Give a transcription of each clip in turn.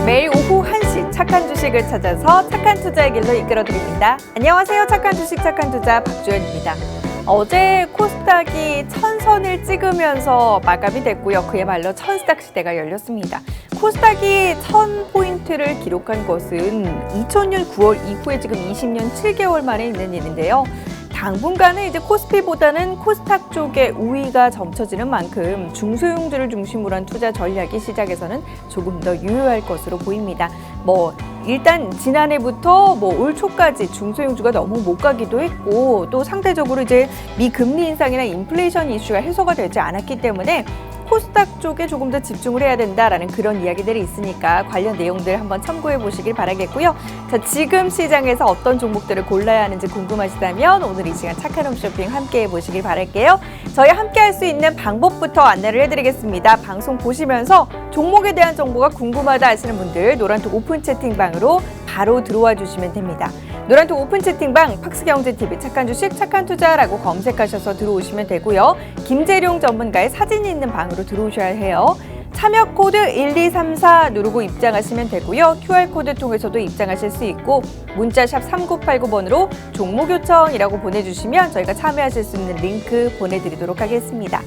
매일 오후 1시 착한 주식을 찾아서 착한 투자의 길로 이끌어드립니다. 안녕하세요. 착한 주식 착한 투자 박주연입니다. 어제 코스닥이 1000선을 찍으면서 마감이 됐고요. 그야말로 천스닥 시대가 열렸습니다. 코스닥이 1000포인트를 기록한 것은 2000년 9월 이후에 지금 20년 7개월 만에 있는 일인데요. 당분간은 이제 코스피보다는 코스닥 쪽에 우위가 점쳐지는 만큼 중소형주를 중심으로 한 투자 전략이 시장에서는 조금 더 유효할 것으로 보입니다. 일단 지난해부터 올 초까지 중소형주가 너무 못 가기도 했고 또 상대적으로 이제 미 금리 인상이나 인플레이션 이슈가 해소가 되지 않았기 때문에 코스닥 쪽에 조금 더 집중을 해야 된다라는 그런 이야기들이 있으니까 관련 내용들 한번 참고해 보시길 바라겠고요. 자, 지금 시장에서 어떤 종목들을 골라야 하는지 궁금하시다면 오늘 이 시간 착한 홈쇼핑 함께 해보시길 바랄게요. 저희 함께 할 수 있는 방법부터 안내를 해드리겠습니다. 방송 보시면서 종목에 대한 정보가 궁금하다 하시는 분들 노란톡 오픈 채팅방으로 바로 들어와 주시면 됩니다. 노란톡 오픈 채팅방 팍스경제TV 착한 주식 착한 투자라고 검색하셔서 들어오시면 되고요. 김재룡 전문가의 사진이 있는 방으로 들어오셔야 해요. 참여 코드 1234 누르고 입장하시면 되고요. QR코드 통해서도 입장하실 수 있고 문자샵 3989번으로 종목 요청이라고 보내주시면 저희가 참여하실 수 있는 링크 보내드리도록 하겠습니다.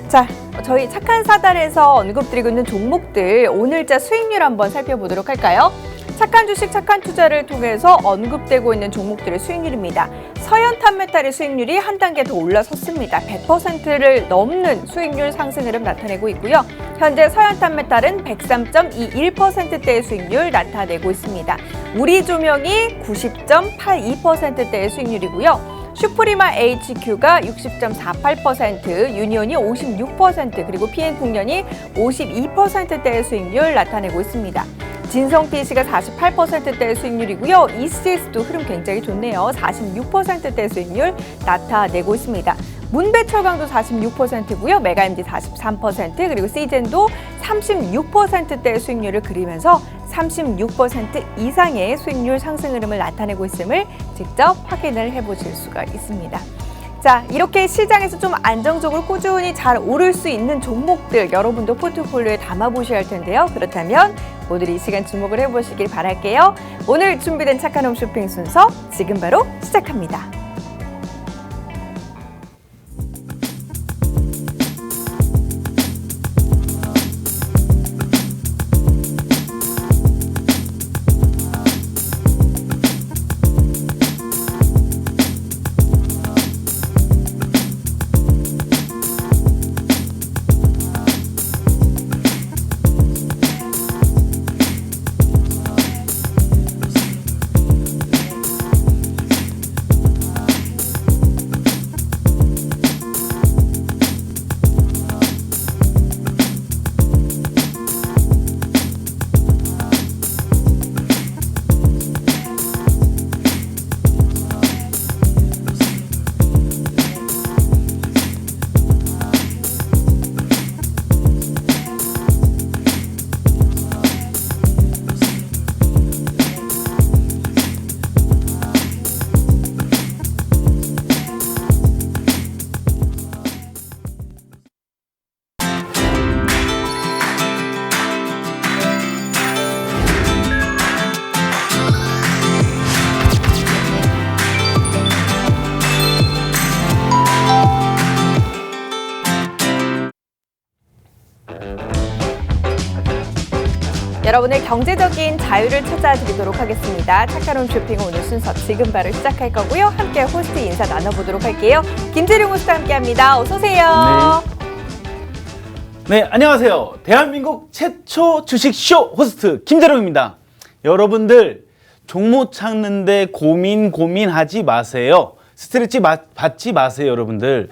자, 저희 착한 사단에서 언급드리고 있는 종목들 오늘자 수익률 한번 살펴보도록 할까요? 착한 주식, 착한 투자를 통해서 언급되고 있는 종목들의 수익률입니다. 서현탄메탈의 수익률이 한 단계 더 올라섰습니다. 100%를 넘는 수익률 상승 흐름 나타내고 있고요. 현재 서현탄메탈은 103.21%대의 수익률 나타내고 있습니다. 우리조명이 90.82%대의 수익률이고요. 슈프리마 HQ가 60.48%, 유니온이 56%, 그리고 PN국련이 52%대의 수익률 나타내고 있습니다. 진성TC가 48%대의 수익률이고요. ECS도 흐름 굉장히 좋네요. 46%대의 수익률 나타내고 있습니다. 문배철강도 46%고요. 메가MD 43%, 그리고 시젠도 36%대의 수익률을 그리면서 36% 이상의 수익률 상승 흐름을 나타내고 있음을 직접 확인을 해보실 수가 있습니다. 자, 이렇게 시장에서 좀 안정적으로 꾸준히 잘 오를 수 있는 종목들 여러분도 포트폴리오에 담아보셔야 할 텐데요. 그렇다면 모두 이 시간 주목을 해보시길 바랄게요. 오늘 준비된 착한 홈쇼핑 순서 지금 바로 시작합니다. 여러분의 경제적인 자유를 찾아드리도록 하겠습니다. 착한 홈쇼핑 오늘 순서 지금 바로 시작할 거고요. 함께 호스트 인사 나눠보도록 할게요. 김재룡 호스트 함께합니다. 어서 오세요. 네, 안녕하세요. 대한민국 최초 주식쇼 호스트 김재룡입니다. 여러분들 종목 찾는데 고민하지 마세요. 스트레스 받지 마세요, 여러분들.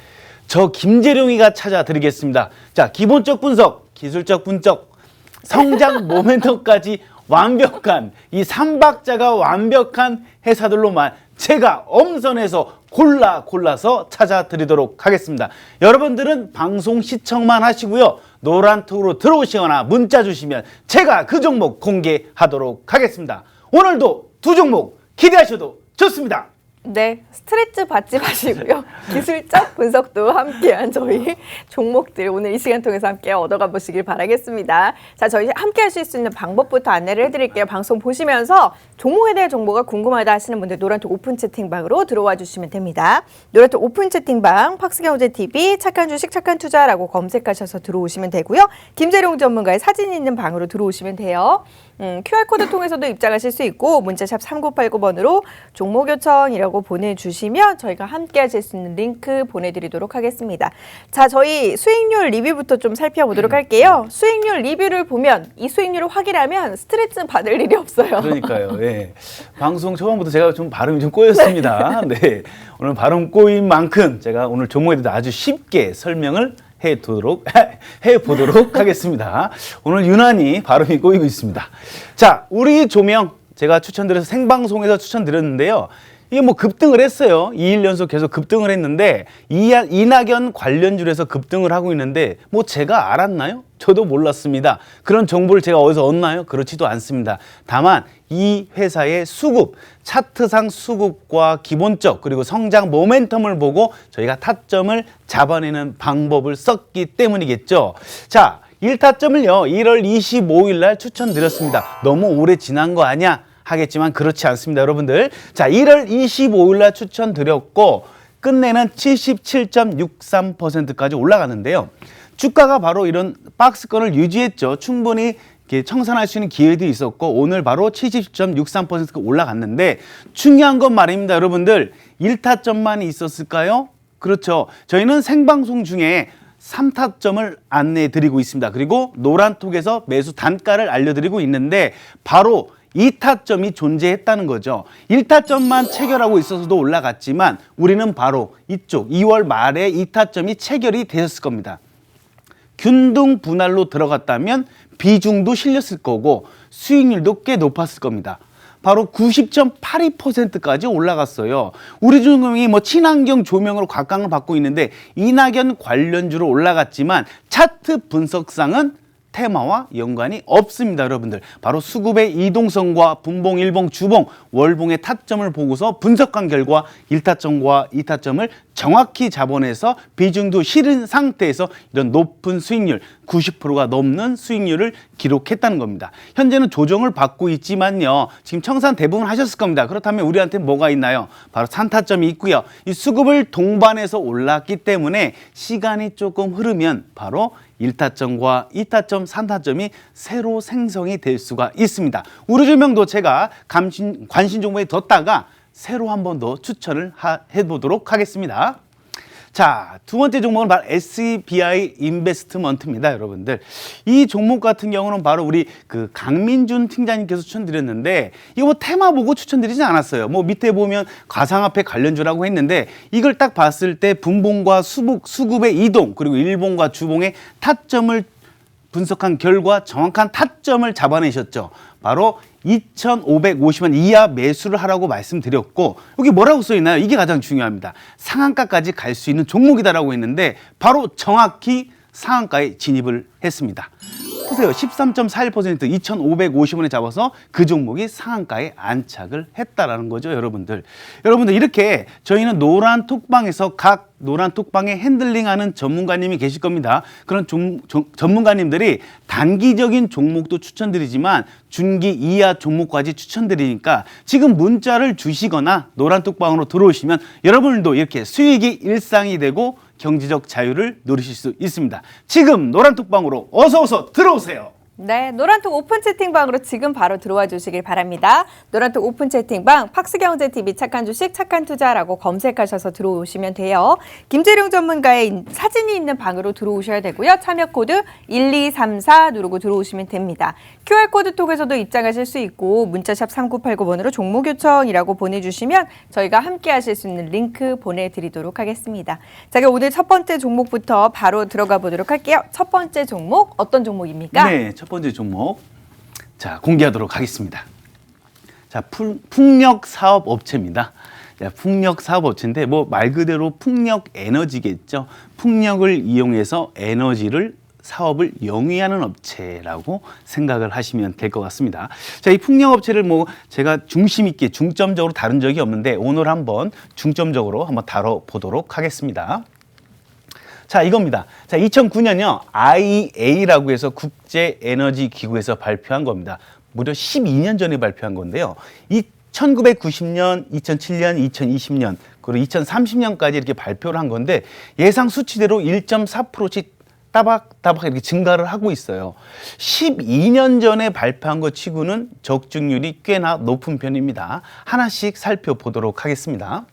저 김재룡이가 찾아드리겠습니다. 자, 기본적 분석, 기술적 분석, 성장 모멘텀까지 완벽한 이 3박자가 완벽한 회사들로만 제가 엄선해서 골라서 찾아드리도록 하겠습니다. 여러분들은 방송 시청만 하시고요. 노란톡으로 들어오시거나 문자 주시면 제가 그 종목 공개하도록 하겠습니다. 오늘도 두 종목 기대하셔도 좋습니다. 네, 스트레스 받지 마시고요. 기술적 분석도 함께한 저희 종목들 오늘 이 시간 통해서 함께 얻어가 보시길 바라겠습니다. 자, 저희 함께 하실 수 있는 방법부터 안내를 해드릴게요. 방송 보시면서 종목에 대해 정보가 궁금하다 하시는 분들 노란톡 오픈 채팅방으로 들어와 주시면 됩니다. 노란톡 오픈 채팅방 팍스경제TV 착한 주식 착한 투자라고 검색하셔서 들어오시면 되고요. 김재룡 전문가의 사진이 있는 방으로 들어오시면 돼요. QR코드 통해서도 입장하실 수 있고 문자샵 3989번으로 종목 요청이라고 보내주시면 저희가 함께 하실 수 있는 링크 보내드리도록 하겠습니다. 자, 저희 수익률 리뷰부터 좀 살펴보도록 할게요. 수익률 리뷰를 보면 이 수익률을 확인하면 스트레스 받을 일이 없어요. 그러니까요. 예. 방송 초반부터 제가 좀 발음이 좀 꼬였습니다. 네. 오늘 발음 꼬인 만큼 제가 오늘 종목에 대해서 아주 쉽게 설명을 해보도록 하겠습니다. 오늘 유난히 발음이 꼬이고 있습니다. 자, 우리 조명 제가 추천드려서 생방송에서 추천드렸는데요. 이게 뭐 급등을 했어요. 2일 연속 계속 급등을 했는데 이낙연 관련주에서 급등을 하고 있는데 뭐 제가 알았나요? 저도 몰랐습니다. 그런 정보를 제가 어디서 얻나요? 그렇지도 않습니다. 다만 이 회사의 수급, 차트상 수급과 기본적 그리고 성장 모멘텀을 보고 저희가 타점을 잡아내는 방법을 썼기 때문이겠죠. 자, 1타점을요 1월 25일 날 추천드렸습니다. 너무 오래 지난 거 아니야? 하겠지만 그렇지 않습니다, 여러분들. 자, 1월 25일 날 추천드렸고 끝내는 77.63%까지 올라갔는데요. 주가가 바로 이런 박스권을 유지했죠. 충분히 청산할 수 있는 기회도 있었고 오늘 바로 70.63%가 올라갔는데 중요한 건 말입니다, 여러분들. 1타점만 있었을까요? 그렇죠. 저희는 생방송 중에 3타점을 안내해 드리고 있습니다. 그리고 노란톡에서 매수 단가를 알려드리고 있는데 바로 2타점이 존재했다는 거죠. 1타점만 체결하고 있어서도 올라갔지만 우리는 바로 이쪽 2월 말에 2타점이 체결이 되었을 겁니다. 균등 분할로 들어갔다면 비중도 실렸을 거고 수익률도 꽤 높았을 겁니다. 바로 90.82%까지 올라갔어요. 우리 조명이 뭐 친환경 조명으로 각광을 받고 있는데 이낙연 관련주로 올라갔지만 차트 분석상은 테마와 연관이 없습니다, 여러분들. 바로 수급의 이동성과 분봉, 일봉, 주봉, 월봉의 타점을 보고서 분석한 결과 1타점과 2타점을 정확히 잡아내서 비중도 실은 상태에서 이런 높은 수익률, 90%가 넘는 수익률을 기록했다는 겁니다. 현재는 조정을 받고 있지만요. 지금 청산 대부분 하셨을 겁니다. 그렇다면 우리한테 뭐가 있나요? 바로 3타점이 있고요. 이 수급을 동반해서 올랐기 때문에 시간이 조금 흐르면 바로 1타점과 2타점, 3타점이 새로 생성이 될 수가 있습니다. 우리 조명도 제가 관심 정보에 뒀다가 새로 한 번 더 추천을 해보도록 하겠습니다. 자, 두 번째 종목은 바로 SBI 인베스트먼트입니다, 여러분들. 이 종목 같은 경우는 바로 우리 강민준 팀장님께서 추천드렸는데 이거 뭐 테마 보고 추천드리지 않았어요. 뭐 밑에 보면 가상화폐 관련주라고 했는데 이걸 딱 봤을 때 분봉과 수급의 이동 그리고 일봉과 주봉의 타점을 분석한 결과 정확한 타점을 잡아내셨죠. 바로 2,550원 이하 매수를 하라고 말씀드렸고 여기 뭐라고 써있나요? 이게 가장 중요합니다. 상한가까지 갈 수 있는 종목이다라고 했는데 바로 정확히 상한가에 진입을 했습니다. 보세요. 13.41% 2,550원에 잡아서 그 종목이 상한가에 안착을 했다라는 거죠, 여러분들. 여러분들 이렇게 저희는 노란 톡방에서 각 노란 톡방에 핸들링하는 전문가님이 계실 겁니다. 그런 전문가님들이 단기적인 종목도 추천드리지만 중기 이하 종목까지 추천드리니까 지금 문자를 주시거나 노란 톡방으로 들어오시면 여러분들도 이렇게 수익이 일상이 되고 경제적 자유를 누리실 수 있습니다. 지금 노란톡방으로 어서 들어오세요. 네, 노란톡 오픈 채팅방으로 지금 바로 들어와 주시길 바랍니다. 노란톡 오픈 채팅방 팍스경제TV 착한 주식 착한 투자라고 검색하셔서 들어오시면 돼요. 김재룡 전문가의 사진이 있는 방으로 들어오셔야 되고요. 참여 코드 1234 누르고 들어오시면 됩니다. QR코드 통해서도 입장하실 수 있고 문자샵 3989번으로 종목 요청이라고 보내주시면 저희가 함께 하실 수 있는 링크 보내드리도록 하겠습니다. 자, 그럼 오늘 첫 번째 종목부터 바로 들어가 보도록 할게요. 첫 번째 종목 어떤 종목입니까? 네, 첫 번째 종목 자 공개하도록 하겠습니다. 자, 풍력 사업 업체입니다. 자, 풍력 사업 업체인데 뭐 말 그대로 풍력 에너지겠죠. 풍력을 이용해서 에너지를 사업을 영위하는 업체라고 생각을 하시면 될 것 같습니다. 자, 이 풍력업체를 뭐 제가 중심 있게 중점적으로 다룬 적이 없는데 오늘 한번 중점적으로 한번 다뤄보도록 하겠습니다. 자, 이겁니다. 자, 2009년요, IEA라고 해서 국제에너지기구에서 발표한 겁니다. 무려 12년 전에 발표한 건데요. 1990년, 2007년, 2020년, 그리고 2030년까지 이렇게 발표를 한 건데 예상 수치대로 1.4%씩 따박따박 이렇게 증가를 하고 있어요. 12년 전에 발표한 것 치고는 적중률이 꽤나 높은 편입니다. 하나씩 살펴보도록 하겠습니다.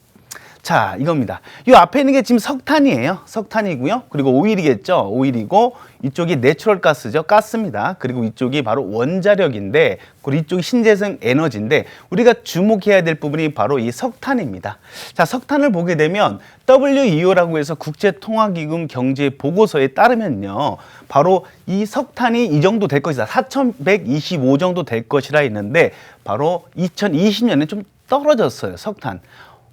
자, 이겁니다. 이 앞에 있는 게 지금 석탄이에요. 석탄이고요. 그리고 오일이겠죠. 오일이고 이쪽이 내추럴 가스죠. 가스입니다. 그리고 이쪽이 바로 원자력인데 그리고 이쪽이 신재생 에너지인데 우리가 주목해야 될 부분이 바로 이 석탄입니다. 자, 석탄을 보게 되면 WEO라고 해서 국제통화기금 경제 보고서에 따르면요. 바로 이 석탄이 이 정도 될 것이다. 4,125 정도 될 것이라 했는데 바로 2020년에 좀 떨어졌어요. 석탄.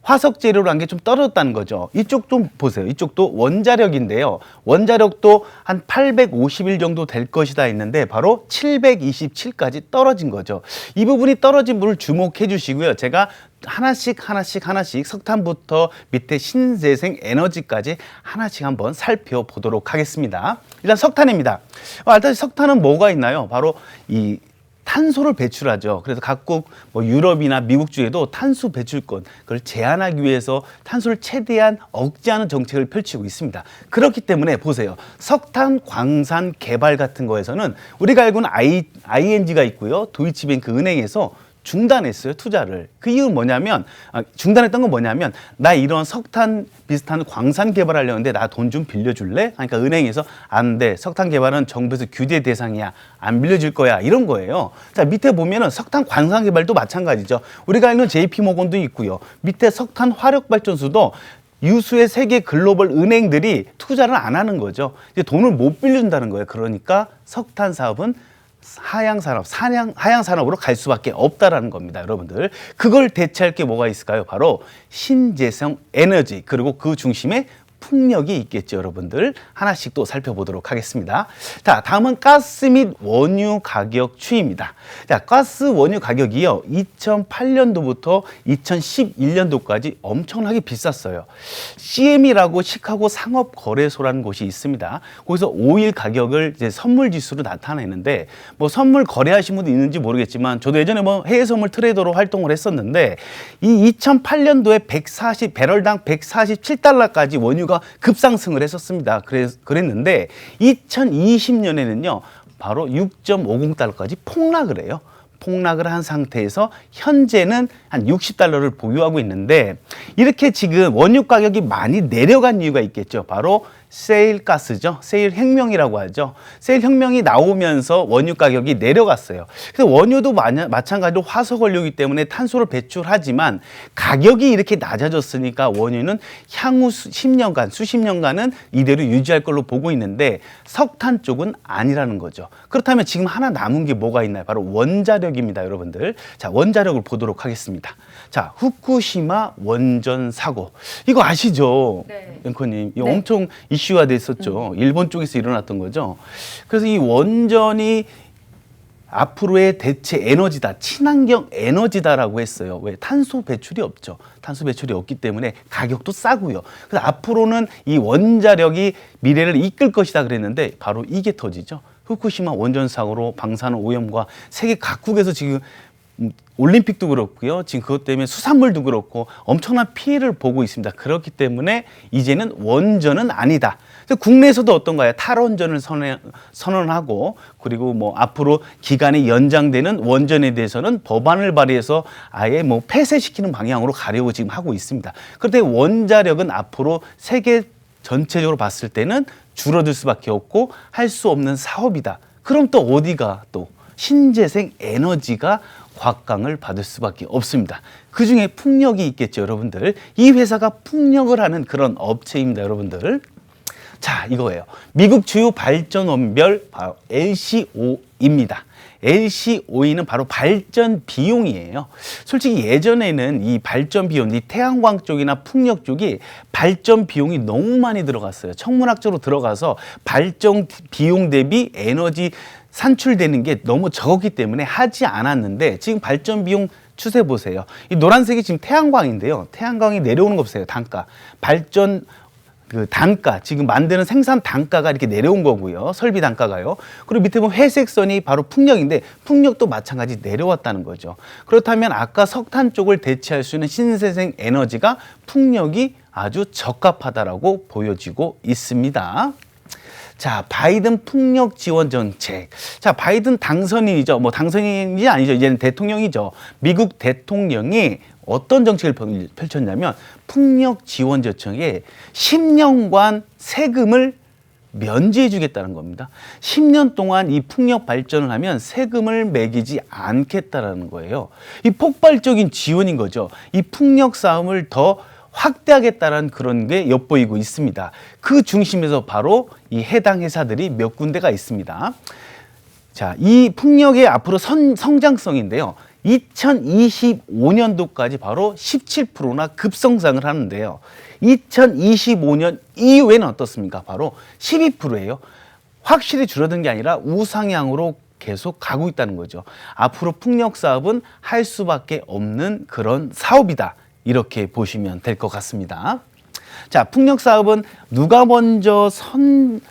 화석 재료로 한 게 좀 떨어졌다는 거죠. 이쪽 좀 보세요. 이쪽도 원자력인데요. 원자력도 한 850일 정도 될 것이다 했는데 바로 727까지 떨어진 거죠. 이 부분이 떨어진 부분을 주목해 주시고요. 제가 하나씩 석탄부터 밑에 신재생 에너지까지 하나씩 한번 살펴보도록 하겠습니다. 일단 석탄입니다. 일단 석탄은 뭐가 있나요? 바로 이 탄소를 배출하죠. 그래서 각국 뭐 유럽이나 미국 중에도 탄소 배출권 그걸 제한하기 위해서 탄소를 최대한 억제하는 정책을 펼치고 있습니다. 그렇기 때문에 보세요. 석탄 광산 개발 같은 거에서는 우리가 알고 있는 ING가 있고요. 도이치뱅크 은행에서 중단했어요, 투자를. 그 이유는 뭐냐면 중단했던 건 뭐냐면 나 이런 석탄 비슷한 광산 개발하려는데 나 돈 좀 빌려줄래? 그러니까 은행에서 안 돼. 석탄 개발은 정부에서 규제 대상이야. 안 빌려줄 거야. 이런 거예요. 자, 밑에 보면은 석탄 광산 개발도 마찬가지죠. 우리가 알고 있는 JP모건도 있고요. 밑에 석탄 화력 발전소도 유수의 세계 글로벌 은행들이 투자를 안 하는 거죠. 이제 돈을 못 빌려준다는 거예요. 그러니까 석탄 사업은 하향산업으로 갈 수밖에 없다라는 겁니다, 여러분들. 그걸 대체할 게 뭐가 있을까요? 바로 신재생 에너지, 그리고 그 중심에 풍력이 있겠죠, 여러분들. 하나씩 또 살펴보도록 하겠습니다. 자, 다음은 가스 및 원유 가격 추이입니다. 자, 가스 원유 가격이요, 2008년도부터 2011년도까지 엄청나게 비쌌어요. CME라고 시카고 상업거래소라는 곳이 있습니다. 거기서 오일 가격을 이제 선물 지수로 나타내는데, 뭐 선물 거래하신 분도 있는지 모르겠지만, 저도 예전에 뭐 해외 선물 트레이더로 활동을 했었는데, 이 2008년도에 배럴당 147달러까지 원유 가 급상승을 했었습니다. 그랬는데 2020년에는요. 바로 6.50달러까지 폭락을 해요. 폭락을 한 상태에서 현재는 한 60달러를 보유하고 있는데 이렇게 지금 원유 가격이 많이 내려간 이유가 있겠죠. 바로 세일 가스죠. 세일 혁명이라고 하죠. 세일 혁명이 나오면서 원유 가격이 내려갔어요. 그래서 원유도 마찬가지로 화석 원료이기 때문에 탄소를 배출하지만 가격이 이렇게 낮아졌으니까 원유는 향후 수십 년간은 이대로 유지할 걸로 보고 있는데 석탄 쪽은 아니라는 거죠. 그렇다면 지금 하나 남은 게 뭐가 있나요? 바로 원자력입니다, 여러분들. 자, 원자력을 보도록 하겠습니다. 자, 후쿠시마 원전 사고. 이거 아시죠? 네. 앵커님. 이거 네. 엄청 이슈화 됐었죠. 일본 쪽에서 일어났던 거죠. 그래서 이 원전이 앞으로의 대체 에너지다, 친환경 에너지다라고 했어요. 왜? 탄소 배출이 없죠. 탄소 배출이 없기 때문에 가격도 싸고요. 그래서 앞으로는 이 원자력이 미래를 이끌 것이다 그랬는데 바로 이게 터지죠. 후쿠시마 원전 사고로 방사능 오염과 세계 각국에서 지금 올림픽도 그렇고요. 지금 그것 때문에 수산물도 그렇고 엄청난 피해를 보고 있습니다. 그렇기 때문에 이제는 원전은 아니다. 국내에서도 어떤가요? 탈원전을 선언하고 그리고 뭐 앞으로 기간이 연장되는 원전에 대해서는 법안을 발의해서 아예 뭐 폐쇄시키는 방향으로 가려고 지금 하고 있습니다. 그런데 원자력은 앞으로 세계 전체적으로 봤을 때는 줄어들 수밖에 없고 할 수 없는 사업이다. 그럼 또 어디가 또 신재생 에너지가 곽강을 받을 수밖에 없습니다. 그중에 풍력이 있겠죠, 여러분들. 이 회사가 풍력을 하는 그런 업체입니다, 여러분들. 자, 이거예요. 미국 주요 발전원별 LCO입니다. LCOE는 바로 발전 비용이에요. 솔직히 예전에는 이 발전 비용, 이 태양광 쪽이나 풍력 쪽이 발전 비용이 너무 많이 들어갔어요. 천문학적으로 들어가서 발전 비용 대비 에너지 산출되는 게 너무 적었기 때문에 하지 않았는데 지금 발전 비용 추세 보세요. 이 노란색이 지금 태양광인데요. 태양광이 내려오는 거 보세요. 단가. 발전 그 단가, 지금 만드는 생산 단가가 이렇게 내려온 거고요. 설비 단가가요. 그리고 밑에 보면 회색 선이 바로 풍력인데 풍력도 마찬가지 내려왔다는 거죠. 그렇다면 아까 석탄 쪽을 대체할 수 있는 신재생 에너지가 풍력이 아주 적합하다라고 보여지고 있습니다. 자, 바이든 풍력 지원 정책. 자, 바이든 당선인이죠. 뭐 당선인이 아니죠. 이제는 대통령이죠. 미국 대통령이 어떤 정책을 펼쳤냐면 풍력 지원 정책에 10년간 세금을 면제해 주겠다는 겁니다. 10년 동안 이 풍력 발전을 하면 세금을 매기지 않겠다라는 거예요. 이 폭발적인 지원인 거죠. 이 풍력 싸움을 더 확대하겠다는 그런 게 엿보이고 있습니다. 그 중심에서 바로 이 해당 회사들이 몇 군데가 있습니다. 자, 이 풍력의 앞으로 성장성인데요. 2025년도까지 바로 17%나 급성장을 하는데요. 2025년 이후에는 어떻습니까? 바로 12%예요. 확실히 줄어든 게 아니라 우상향으로 계속 가고 있다는 거죠. 앞으로 풍력 사업은 할 수밖에 없는 그런 사업이다. 이렇게 보시면 될 것 같습니다. 자, 풍력 사업은 누가 먼저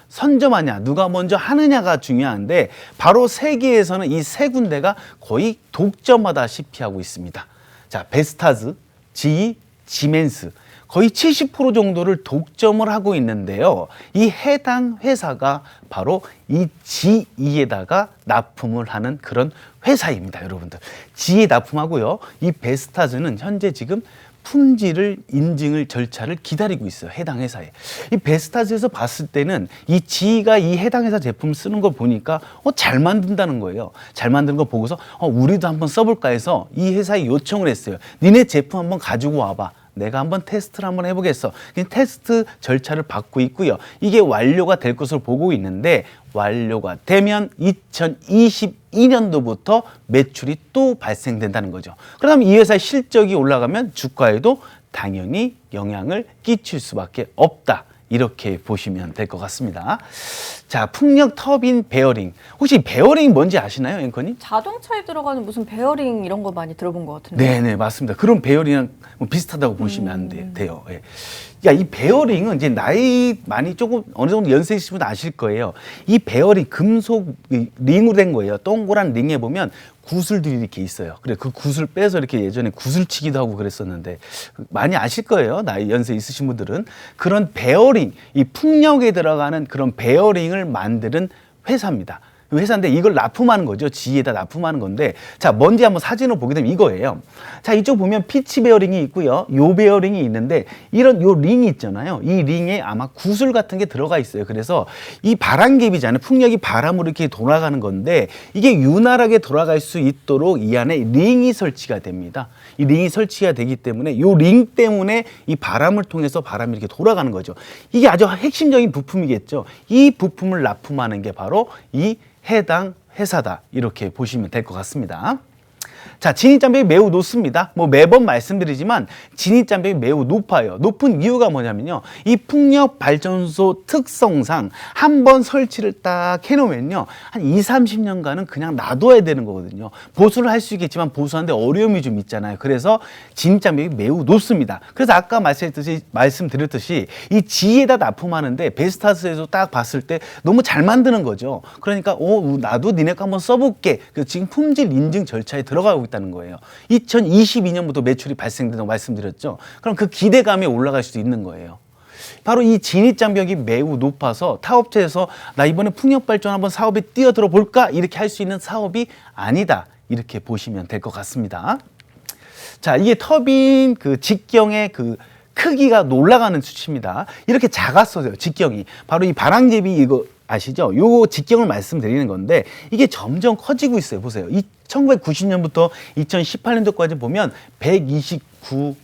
선점하냐, 누가 먼저 하느냐가 중요한데 바로 세계에서는 이 세 군데가 거의 독점하다시피 하고 있습니다. 자, 베스타즈, GE, 지멘스 거의 70% 정도를 독점을 하고 있는데요. 이 해당 회사가 바로 이 GE에다가 납품을 하는 그런 회사입니다, 여러분들. GE 납품하고요. 이 베스타즈는 현재 지금 품질을 인증을 절차를 기다리고 있어요. 해당 회사에. 이 베스타즈에서 봤을 때는 이 GE가 이 해당 회사 제품 쓰는 거 보니까 잘 만든다는 거예요. 잘 만드는 거 보고서 우리도 한번 써볼까 해서 이 회사에 요청을 했어요. 니네 제품 한번 가지고 와봐. 내가 한번 테스트를 한번 해보겠어. 테스트 절차를 받고 있고요. 이게 완료가 될 것으로 보고 있는데 완료가 되면 2022년도부터 매출이 또 발생된다는 거죠. 그러면 이 회사의 실적이 올라가면 주가에도 당연히 영향을 끼칠 수밖에 없다. 이렇게 보시면 될 것 같습니다. 자, 풍력 터빈 베어링. 혹시 베어링이 뭔지 아시나요, 앵커님? 자동차에 들어가는 무슨 베어링 이런 거 많이 들어본 것 같은데. 네네, 맞습니다. 그런 베어링이랑 비슷하다고 보시면 돼요. 예. 야, 이 베어링은 이제 나이 많이 조금 어느 정도 연세 있으신 분 아실 거예요. 이 베어링 금속 링으로 된 거예요. 동그란 링에 보면 구슬들이 이렇게 있어요. 그래, 그 구슬 빼서 이렇게 예전에 구슬치기도 하고 그랬었는데 많이 아실 거예요. 나이 연세 있으신 분들은. 그런 베어링, 이 풍력에 들어가는 그런 베어링을 만드는 회사입니다. 회사인데 이걸 납품하는 거죠. 지에다 납품하는 건데, 자, 먼저 한번 사진을 보게 되면 이거예요. 자, 이쪽 보면 피치 베어링이 있고요. 요 베어링이 있는데 이런 요 링이 있잖아요. 이 링에 아마 구슬 같은 게 들어가 있어요. 그래서 이 바람개비잖아요. 풍력이 바람으로 이렇게 돌아가는 건데 이게 유난하게 돌아갈 수 있도록 이 안에 링이 설치가 됩니다. 이 링이 설치가 되기 때문에 요 링 때문에 이 바람을 통해서 바람이 이렇게 돌아가는 거죠. 이게 아주 핵심적인 부품이겠죠. 이 부품을 납품하는 게 바로 이 해당 회사다. 이렇게 보시면 될 것 같습니다. 자, 진입장벽이 매우 높습니다. 뭐 매번 말씀드리지만 진입장벽이 매우 높아요. 높은 이유가 뭐냐면요. 이 풍력 발전소 특성상 한번 설치를 딱 해놓으면요. 한 2~30년간은 그냥 놔둬야 되는 거거든요. 보수를 할 수 있겠지만 보수하는데 어려움이 좀 있잖아요. 그래서 진입장벽이 매우 높습니다. 그래서 아까 말씀드렸듯이 이 지에다 납품하는데 베스타스에서 딱 봤을 때 너무 잘 만드는 거죠. 그러니까 나도 니네 거 한번 써볼게. 지금 품질 인증 절차에 들어가고 있다는 거예요. 2022년부터 매출이 발생된다고 말씀드렸죠. 그럼 그 기대감이 올라갈 수도 있는 거예요. 바로 이 진입장벽이 매우 높아서 타업체에서 나 이번에 풍력 발전 한번 사업에 뛰어들어 볼까? 이렇게 할 수 있는 사업이 아니다. 이렇게 보시면 될 것 같습니다. 자, 이게 터빈 그 직경의 그 크기가 올라가는 수치입니다. 이렇게 작았어요, 직경이. 바로 이 바람개비 이거 아시죠? 요 직경을 말씀드리는 건데 이게 점점 커지고 있어요. 보세요. 1990년부터 2018년도까지 보면 129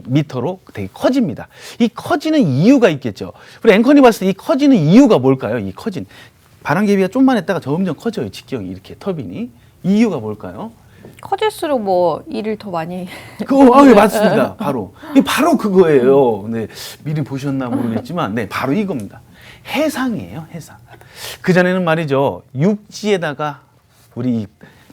미터로 되게 커집니다. 이 커지는 이유가 있겠죠. 우리 앵커님 봤을 때 이 커지는 이유가 뭘까요? 이 커진 바람개비가 좀만 했다가 점점 커져요. 직경이 이렇게 터빈이. 이유가 뭘까요? 커질수록 뭐 일을 더 많이 예, 맞습니다. 바로 그거예요. 네, 미리 보셨나 모르겠지만, 네, 바로 이겁니다. 해상이에요, 해상. 그전에는 말이죠, 육지에다가 우리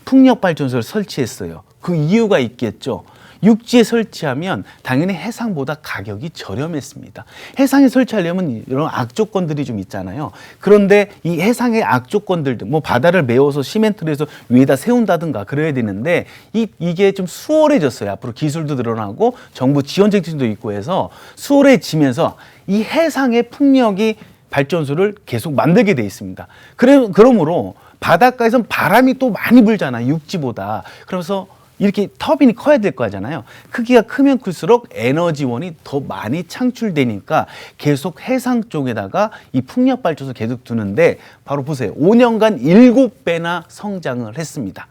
풍력발전소를 설치했어요. 그 이유가 있겠죠. 육지에 설치하면 당연히 해상보다 가격이 저렴했습니다. 해상에 설치하려면 이런 악조건들이 좀 있잖아요. 그런데 이 해상의 악조건들, 뭐 바다를 메워서 시멘트를 해서 위에다 세운다든가 그래야 되는데 이게 좀 수월해졌어요. 앞으로 기술도 늘어나고 정부 지원 정책도 있고 해서 수월해지면서 이 해상의 풍력이 발전소를 계속 만들게 돼 있습니다. 그러므로 바닷가에선 바람이 또 많이 불잖아요. 육지보다. 그래서 이렇게 터빈이 커야 될 거잖아요. 크기가 크면 클수록 에너지원이 더 많이 창출되니까 계속 해상 쪽에다가 이 풍력 발전소 계속 두는데 바로 보세요. 5년간 7배나 성장을 했습니다.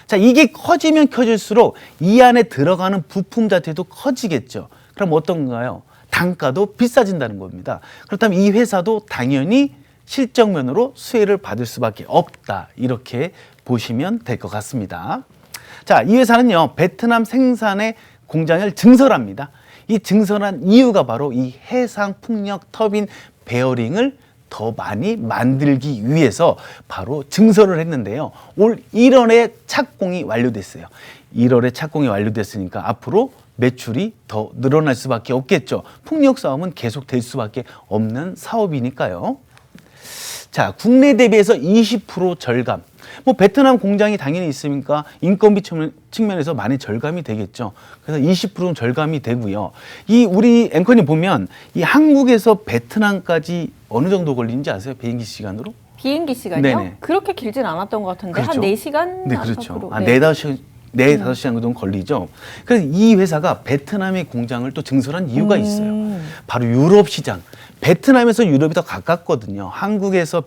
자, 이게 커지면 커질수록 이 안에 들어가는 부품 자체도 커지겠죠. 그럼 어떤가요? 단가도 비싸진다는 겁니다. 그렇다면 이 회사도 당연히 실적면으로 수혜를 받을 수밖에 없다. 이렇게 보시면 될 것 같습니다. 자, 이 회사는요, 베트남 생산의 공장을 증설합니다. 이 증설한 이유가 바로 이 해상 풍력 터빈 베어링을 더 많이 만들기 위해서 바로 증설을 했는데요. 올 1월에 착공이 완료됐어요. 1월에 착공이 완료됐으니까 앞으로 매출이 더 늘어날 수밖에 없겠죠. 풍력 싸움은 계속 될 수밖에 없는 사업이니까요. 자, 국내 대비해서 20% 절감. 뭐 베트남 공장이 당연히 있으니까 인건비 측면에서 많이 절감이 되겠죠. 그래서 20%는 절감이 되고요. 이 우리 앵커님 보면 이 한국에서 베트남까지 어느 정도 걸리는지 아세요? 비행기 시간으로? 비행기 시간이요? 네네. 그렇게 길진 않았던 것 같은데 그렇죠. 한 4시간 네, 그렇죠. 안팎으로. 네, 4-5시간 정도 걸리죠. 그래서 이 회사가 베트남의 공장을 또 증설한 이유가 있어요. 바로 유럽 시장. 베트남에서 유럽이 더 가깝거든요. 한국에서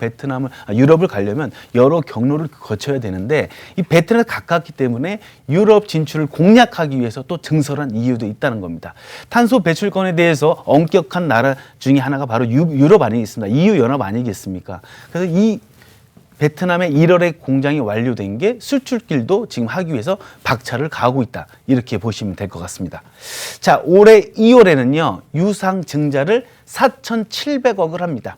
유럽을 가려면 여러 경로를 거쳐야 되는데 이 베트남에 가깝기 때문에 유럽 진출을 공략하기 위해서 또 증설한 이유도 있다는 겁니다. 탄소 배출권에 대해서 엄격한 나라 중에 하나가 바로 유럽 아니겠습니까? EU 연합 아니겠습니까? 그래서 이 베트남의 1월에 공장이 완료된 게 수출길도 지금 하기 위해서 박차를 가하고 있다. 이렇게 보시면 될 것 같습니다. 자, 올해 2월에는요, 유상증자를 4,700억을 합니다.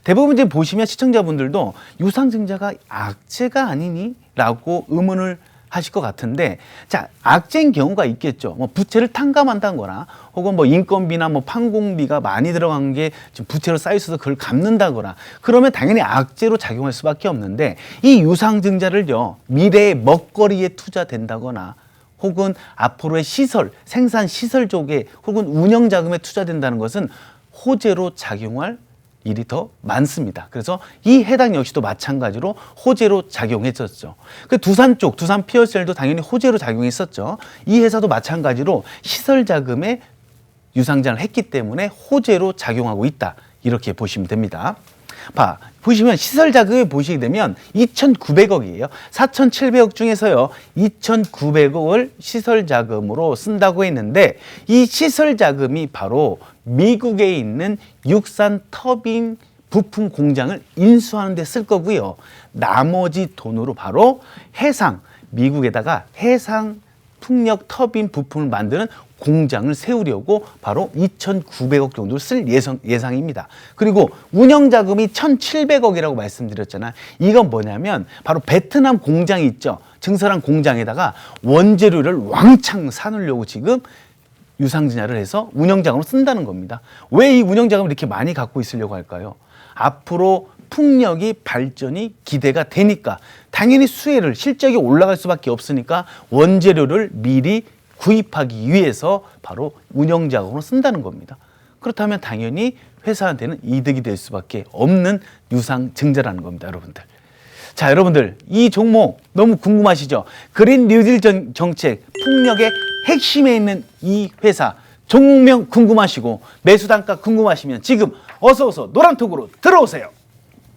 대부분 이제 보시면 시청자분들도 유상증자가 악재가 아니니? 라고 의문을 하실 것 같은데, 자, 악재인 경우가 있겠죠. 뭐 부채를 탕감한다거나 혹은 뭐 인건비나 뭐 판공비가 많이 들어간 게 지금 부채로 쌓여 있어서 그걸 갚는다거나 그러면 당연히 악재로 작용할 수밖에 없는데 이 유상증자를요, 미래의 먹거리에 투자된다거나 혹은 앞으로의 시설, 생산 시설 쪽에 혹은 운영 자금에 투자된다는 것은 호재로 작용할 일이 더 많습니다. 그래서 이 해당 역시도 마찬가지로 호재로 작용했었죠. 그 두산 피어셀도 당연히 호재로 작용했었죠. 이 회사도 마찬가지로 시설 자금에 유상장을 했기 때문에 호재로 작용하고 있다. 이렇게 보시면 됩니다. 보시면 시설 자금을 보시게 되면 2,900억이에요. 4,700억 중에서요, 2,900억을 시설 자금으로 쓴다고 했는데 이 시설 자금이 바로 미국에 있는 육산 터빈 부품 공장을 인수하는 데 쓸 거고요. 나머지 돈으로 바로 미국에다가 해상 풍력 터빈 부품을 만드는 공장을 세우려고 바로 2,900억 정도를 쓸 예상입니다. 그리고 운영자금이 1,700억이라고 말씀드렸잖아요. 이건 뭐냐면 바로 베트남 공장이 있죠. 증설한 공장에다가 원재료를 왕창 사놓으려고 지금 유상증자를 해서 운영자금으로 쓴다는 겁니다. 왜 이 운영자금을 이렇게 많이 갖고 있으려고 할까요? 앞으로 풍력이 발전이 기대가 되니까 당연히 실적이 올라갈 수밖에 없으니까 원재료를 미리 구입하기 위해서 바로 운영자금으로 쓴다는 겁니다. 그렇다면 당연히 회사한테는 이득이 될 수밖에 없는 유상증자라는 겁니다, 여러분들. 자, 여러분들 이 종목 너무 궁금하시죠? 그린 뉴딜 정책, 풍력의 핵심에 있는 이 회사 종목명 궁금하시고 매수 단가 궁금하시면 지금 어서 노란톡으로 들어오세요.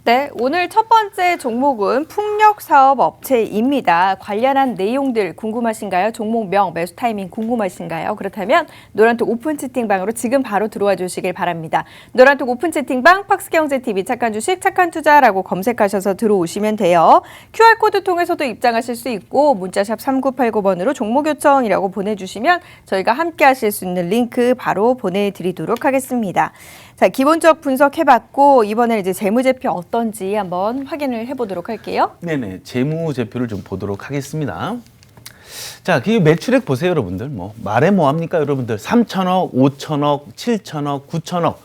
네, 오늘 첫 번째 종목은 풍력사업업체입니다. 관련한 내용들 궁금하신가요? 종목명, 매수 타이밍 궁금하신가요? 그렇다면 노란톡 오픈 채팅방으로 지금 바로 들어와 주시길 바랍니다. 노란톡 오픈 채팅방 팍스경제TV 착한 주식 착한 투자라고 검색하셔서 들어오시면 돼요. QR코드 통해서도 입장하실 수 있고 문자샵 3989번으로 종목 요청이라고 보내주시면 저희가 함께 하실 수 있는 링크 바로 보내드리도록 하겠습니다. 자, 기본적 분석해봤고 이번에는 이제 재무제표 어떤지 한번 확인을 해보도록 할게요. 네네, 재무제표를 좀 보도록 하겠습니다. 자, 그 매출액 보세요, 여러분들. 뭐 말해 뭐 합니까, 여러분들? 3천억, 5천억, 7천억, 9천억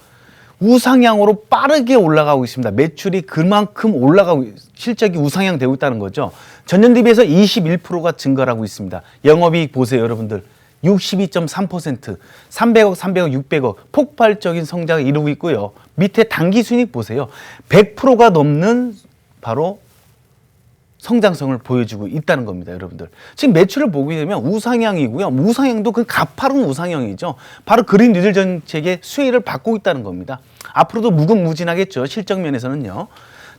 우상향으로 빠르게 올라가고 있습니다. 매출이 그만큼 올라가고 실적이 우상향 되고 있다는 거죠. 전년 대비해서 21%가 증가를 하고 있습니다. 영업이익 보세요, 여러분들. 62.3%, 300억, 300억, 600억 폭발적인 성장을 이루고 있고요. 밑에 당기순이익 보세요. 100%가 넘는 바로 성장성을 보여주고 있다는 겁니다, 여러분들. 지금 매출을 보게 되면 우상향이고요. 우상향도 그 가파른 우상향이죠. 바로 그린 뉴딜 정책의 수혜를 받고 있다는 겁니다. 앞으로도 무궁무진하겠죠, 실적 면에서는요.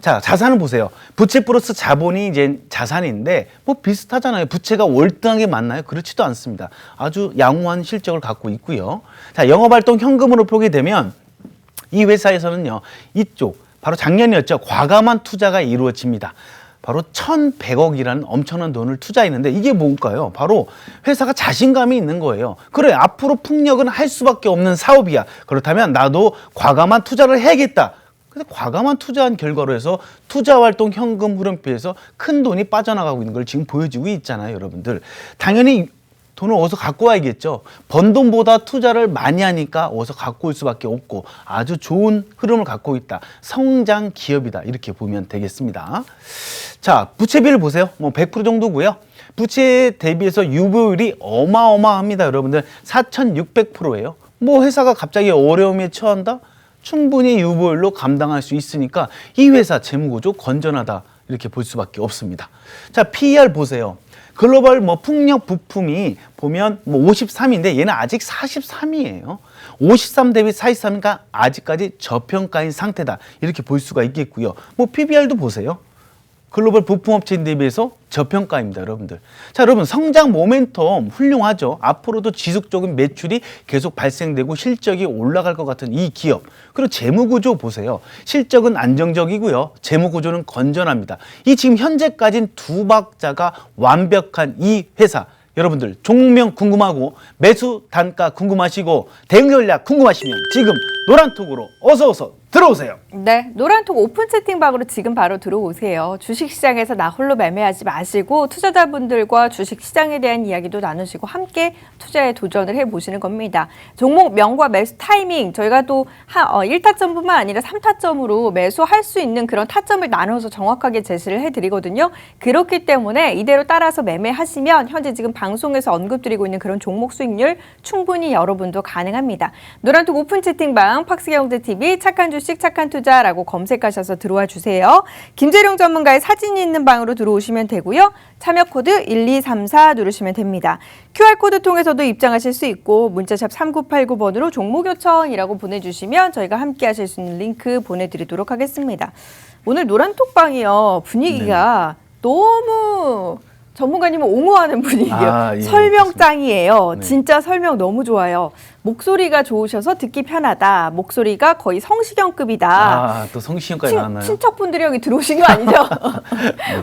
자, 자산을 보세요. 부채 플러스 자본이 이제 자산인데 뭐 비슷하잖아요. 부채가 월등하게 많나요? 그렇지도 않습니다. 아주 양호한 실적을 갖고 있고요. 자, 영업활동 현금으로 보게 되면 이 회사에서는요, 이쪽 바로 작년이었죠. 과감한 투자가 이루어집니다. 바로 1,100억이라는 엄청난 돈을 투자했는데 이게 뭘까요? 바로 회사가 자신감이 있는 거예요. 그래, 앞으로 풍력은 할 수밖에 없는 사업이야. 그렇다면 나도 과감한 투자를 해야겠다. 근데 과감한 투자한 결과로 해서 투자활동 현금 흐름표에서 큰 돈이 빠져나가고 있는 걸 지금 보여주고 있잖아요, 여러분들. 당연히 돈을 어디서 갖고 와야겠죠. 번 돈보다 투자를 많이 하니까 어디서 갖고 올 수밖에 없고 아주 좋은 흐름을 갖고 있다. 성장 기업이다. 이렇게 보면 되겠습니다. 자, 부채비를 보세요. 뭐 100% 정도고요. 부채 대비해서 유보율이 어마어마합니다, 여러분들. 4,600%예요. 뭐 회사가 갑자기 어려움에 처한다? 충분히 유보율로 감당할 수 있으니까 이 회사 재무구조 건전하다 이렇게 볼 수밖에 없습니다. 자, PER 보세요. 글로벌 뭐 풍력 부품이 보면 뭐 53인데 얘는 아직 43이에요. 53 대비 43이니까 아직까지 저평가인 상태다 이렇게 볼 수가 있겠고요. 뭐 PBR도 보세요. 글로벌 부품업체인 대비해서 저평가입니다, 여러분들. 자, 여러분, 성장 모멘텀 훌륭하죠. 앞으로도 지속적인 매출이 계속 발생되고 실적이 올라갈 것 같은 이 기업. 그리고 재무구조 보세요. 실적은 안정적이고요. 재무구조는 건전합니다. 이 지금 현재까지는 두 박자가 완벽한 이 회사. 여러분들, 종목명 궁금하고 매수 단가 궁금하시고 대응 전략 궁금하시면 지금 노란톡으로 어서 들어오세요. 네, 노란톡 오픈 채팅방으로 지금 바로 들어오세요. 주식시장에서 나 홀로 매매하지 마시고 투자자분들과 주식시장에 대한 이야기도 나누시고 함께 투자에 도전을 해보시는 겁니다. 종목명과 매수 타이밍 저희가 또 1타점뿐만 아니라 3타점으로 매수할 수 있는 그런 타점을 나눠서 정확하게 제시를 해드리거든요. 그렇기 때문에 이대로 따라서 매매하시면 현재 지금 방송에서 언급드리고 있는 그런 종목 수익률 충분히 여러분도 가능합니다. 노란톡 오픈 채팅방 팍스경제TV 착한 주식 착한 투자라고 검색하셔서 들어와 주세요. 김재룡 전문가의 사진이 있는 방으로 들어오시면 되고요. 참여 코드 1234 누르시면 됩니다. QR코드 통해서도 입장하실 수 있고 문자샵 3989번으로 종목 요청이라고 보내주시면 저희가 함께 하실 수 있는 링크 보내드리도록 하겠습니다. 오늘 노란톡방이요. 분위기가 너무 전문가님은 옹호하는 분위기예요. 예, 설명 짱이에요. 네. 진짜 설명 너무 좋아요. 목소리가 좋으셔서 듣기 편하다. 목소리가 거의 성시경급이다. 아, 또 성시경까지 나왔나요? 친척분들이 여기 들어오신 거 아니죠?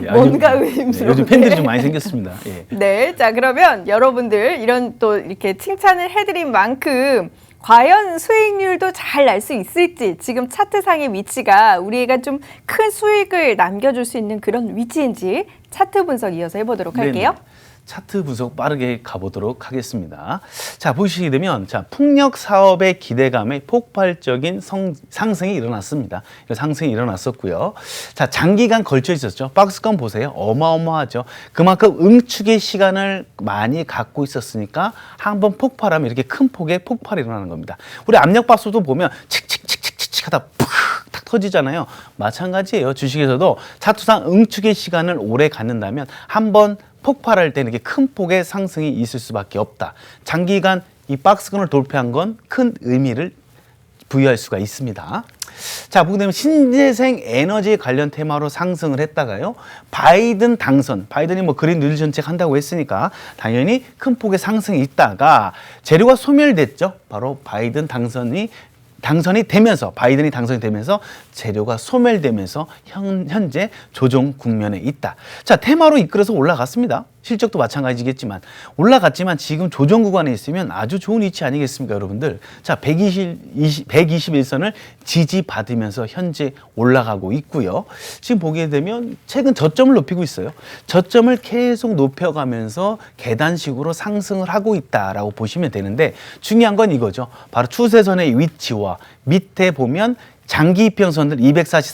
네, 뭔가 네, 의심스러워. 요즘 팬들이 좀 많이 생겼습니다. 예. 네, 자 그러면 여러분들 이런 또 이렇게 칭찬을 해드린 만큼 과연 수익률도 잘 날 수 있을지 지금 차트상의 위치가 우리가 좀 큰 수익을 남겨줄 수 있는 그런 위치인지 차트 분석 이어서 해보도록 할게요. 네네. 차트 분석 빠르게 가보도록 하겠습니다. 자, 보시게 되면 자, 풍력 사업의 기대감에 폭발적인 상승이 일어났습니다. 상승이 일어났었고요. 자, 장기간 걸쳐 있었죠. 박스권 보세요. 어마어마하죠. 그만큼 응축의 시간을 많이 갖고 있었으니까 한번 폭발하면 이렇게 큰 폭의 폭발이 일어나는 겁니다. 우리 압력밥솥도 보면 칙칙칙칙칙 하다 탁 터지잖아요. 마찬가지예요. 주식에서도 차트상 응축의 시간을 오래 갖는다면 한번 폭발할 때는 이렇게 큰 폭의 상승이 있을 수밖에 없다. 장기간 이 박스권을 돌파한 건 큰 의미를 부여할 수가 있습니다. 자, 보게 되면 신재생 에너지 관련 테마로 상승을 했다가요. 바이든 당선, 바이든이 뭐 그린 뉴딜 정책 한다고 했으니까 당연히 큰 폭의 상승이 있다가 재료가 소멸됐죠. 바로 바이든 당선이 되면서 바이든이 당선이 되면서 재료가 소멸되면서 현재 조정 국면에 있다. 자, 테마로 이끌어서 올라갔습니다. 실적도 마찬가지겠지만 올라갔지만 지금 조정 구간에 있으면 아주 좋은 위치 아니겠습니까, 여러분들? 자, 121선을 지지받으면서 현재 올라가고 있고요. 지금 보게 되면 최근 저점을 높이고 있어요. 저점을 계속 높여가면서 계단식으로 상승을 하고 있다라고 보시면 되는데 중요한 건 이거죠. 바로 추세선의 위치와 밑에 보면 장기 이평선들 240,